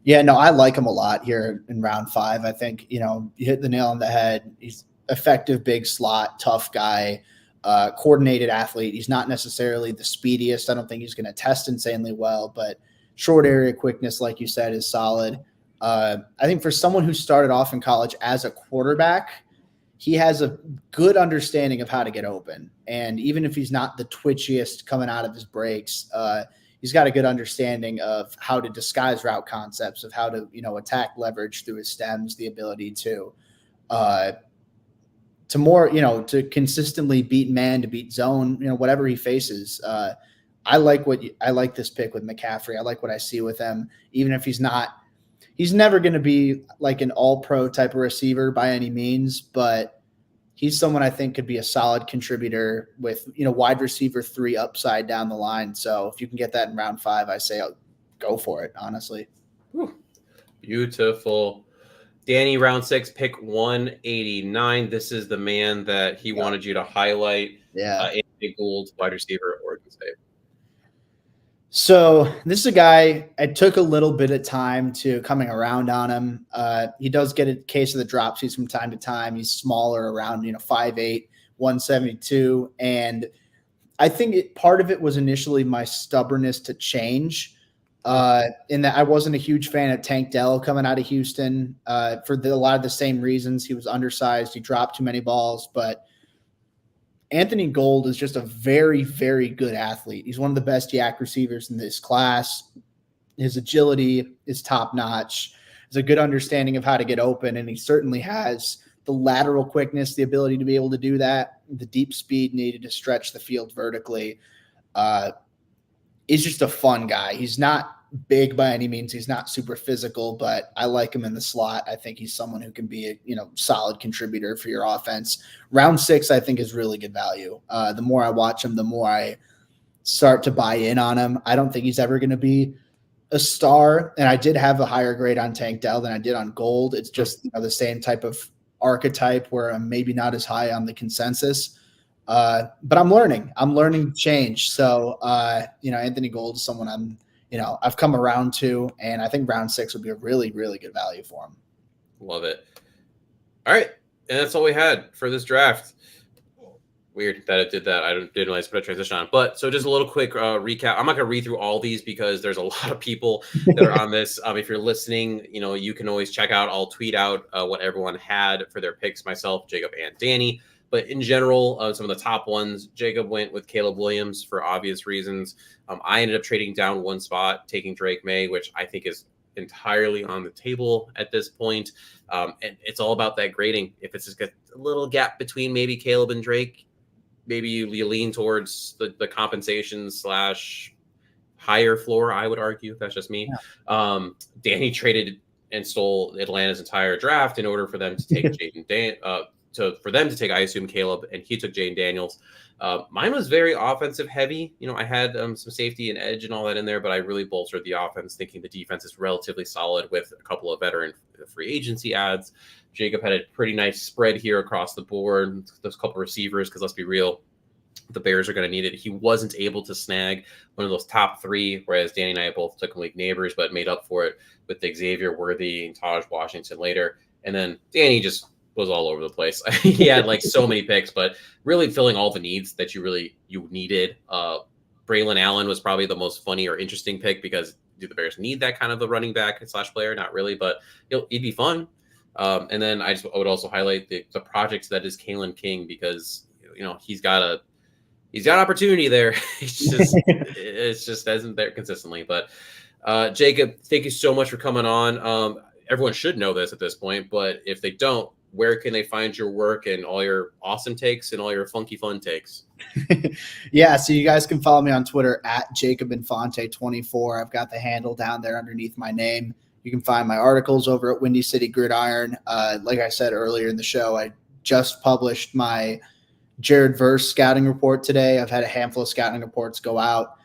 Yeah, no, I like him a lot here in round 5. I think, you hit the nail on the head. He's effective, big slot, tough guy, coordinated athlete. He's not necessarily the speediest. I don't think he's going to test insanely well, but short area quickness, like you said, is solid. I think for someone who started off in college as a quarterback, he has a good understanding of how to get open. And even if he's not the twitchiest coming out of his breaks, he's got a good understanding of how to disguise route concepts, of how to, attack leverage through his stems, the ability to consistently beat man, to beat zone, whatever he faces. I like this pick with McCaffrey. I like what I see with him, even if he's never going to be like an all-pro type of receiver by any means, but he's someone I think could be a solid contributor with, wide receiver 3 upside down the line. So if you can get that in round 5, I say I'll go for it, honestly. Whew. Beautiful. Danny, round 6, pick 189. This is the man that he wanted you to highlight. Yeah. Anthony Gould, wide receiver at Oregon State. So this is a guy, I took a little bit of time to coming around on him. He does get a case of the dropsies from time to time. He's smaller, around 5'8", 172. And I think part of it was initially my stubbornness to change, in that I wasn't a huge fan of Tank Dell coming out of Houston for a lot of the same reasons. He was undersized. He dropped too many balls, but Anthony Gould is just a very, very good athlete. He's one of the best yak receivers in this class. His agility is top-notch. He has a good understanding of how to get open, and he certainly has the lateral quickness, the ability to be able to do that, the deep speed needed to stretch the field vertically. He's just a fun guy. He's not big by any means. He's not super physical, but I like him in the slot. I think he's someone who can be a solid contributor for your offense. Round 6, I think, is really good value. The more I watch him, the more I start to buy in on him. I don't think he's ever going to be a star, and I did have a higher grade on Tank Dell than I did on Gould. It's just the same type of archetype where I'm maybe not as high on the consensus. But I'm learning to change. So, Anthony Gould is someone I've come around to, and I think round 6 would be a really, really good value for him. Love it. All right. And that's all we had for this draft. Weird that it did that. I didn't realize to put a transition on. But so just a little quick recap. I'm not going to read through all these because there's a lot of people that are on this. If you're listening, you can always check out. I'll tweet out what everyone had for their picks, myself, Jacob, and Danny. But in general, some of the top ones, Jacob went with Caleb Williams for obvious reasons. I ended up trading down one spot, taking Drake May, which I think is entirely on the table at this point. And it's all about that grading. If it's just a little gap between maybe Caleb and Drake, maybe you lean towards the compensation / higher floor, I would argue. That's just me. Yeah. Danny traded and stole Atlanta's entire draft in order for them to take for them to take, I assume, Caleb, and he took Jaden Daniels. Mine was very offensive heavy. I had some safety and edge and all that in there, but I really bolstered the offense, thinking the defense is relatively solid with a couple of veteran free agency ads. Jacob had a pretty nice spread here across the board. Those couple receivers, because let's be real, the Bears are going to need it. He wasn't able to snag one of those top 3, whereas Danny and I both took league neighbors, but made up for it with Xavier Worthy and Taj Washington later. And then Danny just was all over the place. He had so many picks, but really filling all the needs that you needed. Braylon Allen was probably the most funny or interesting pick because do the Bears need that kind of a running back / player? Not really, but he'd be fun. And then I would also highlight the project that is Kalen King because he's got opportunity there. It's just isn't there consistently. But Jacob, thank you so much for coming on. Everyone should know this at this point, but if they don't, where can they find your work and all your awesome takes and all your funky fun takes? Yeah, so you guys can follow me on Twitter at Jacob Infante 24. I've got the handle down there underneath my name. You can find my articles over at Windy City Gridiron. Like I said earlier in the show, I just published my Jared Verse scouting report today. I've had a handful of scouting reports go out.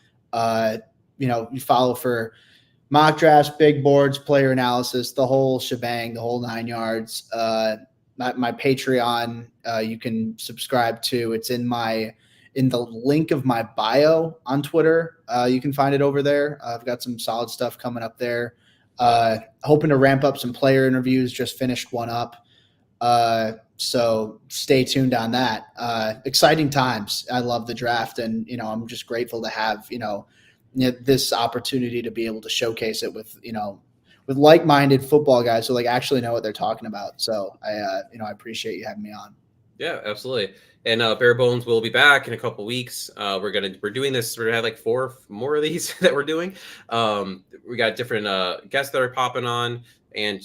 You follow for mock drafts, big boards, player analysis, the whole shebang, the whole 9 yards. my Patreon, you can subscribe to. It's in the link of my bio on Twitter. You can find it over there. I've got some solid stuff coming up there. Hoping to ramp up some player interviews. Just finished one up. So stay tuned on that. Exciting times. I love the draft, and I'm just grateful to have this opportunity to be able to showcase it with like-minded football guys who actually know what they're talking about. So I appreciate you having me on. Yeah, absolutely. And Bare Bones will be back in a couple weeks. We're doing this. We're gonna have 4 more of these that we're doing. We got different guests that are popping on, and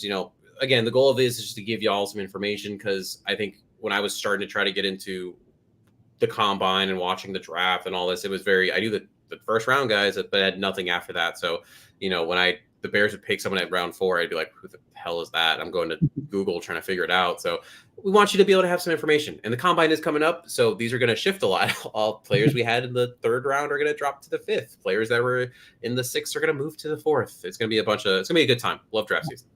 again, the goal of this is just to give y'all some information, because I think when I was starting to try to get into the combine and watching the draft and all this, it was I knew the first round guys, but I had nothing after that. So when the Bears would pick someone at round 4, I'd be like, who the hell is that? I'm going to Google trying to figure it out. So we want you to be able to have some information. And the combine is coming up, so these are going to shift a lot. All players we had in the 3rd round are going to drop to the 5th. Players that were in the 6th are going to move to the 4th. It's going to be it's going to be a good time. Love draft season.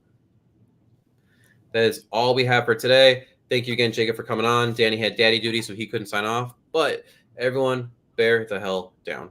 That is all we have for today. Thank you again, Jacob, for coming on. Danny had daddy duty, so he couldn't sign off. But everyone, bear the hell down.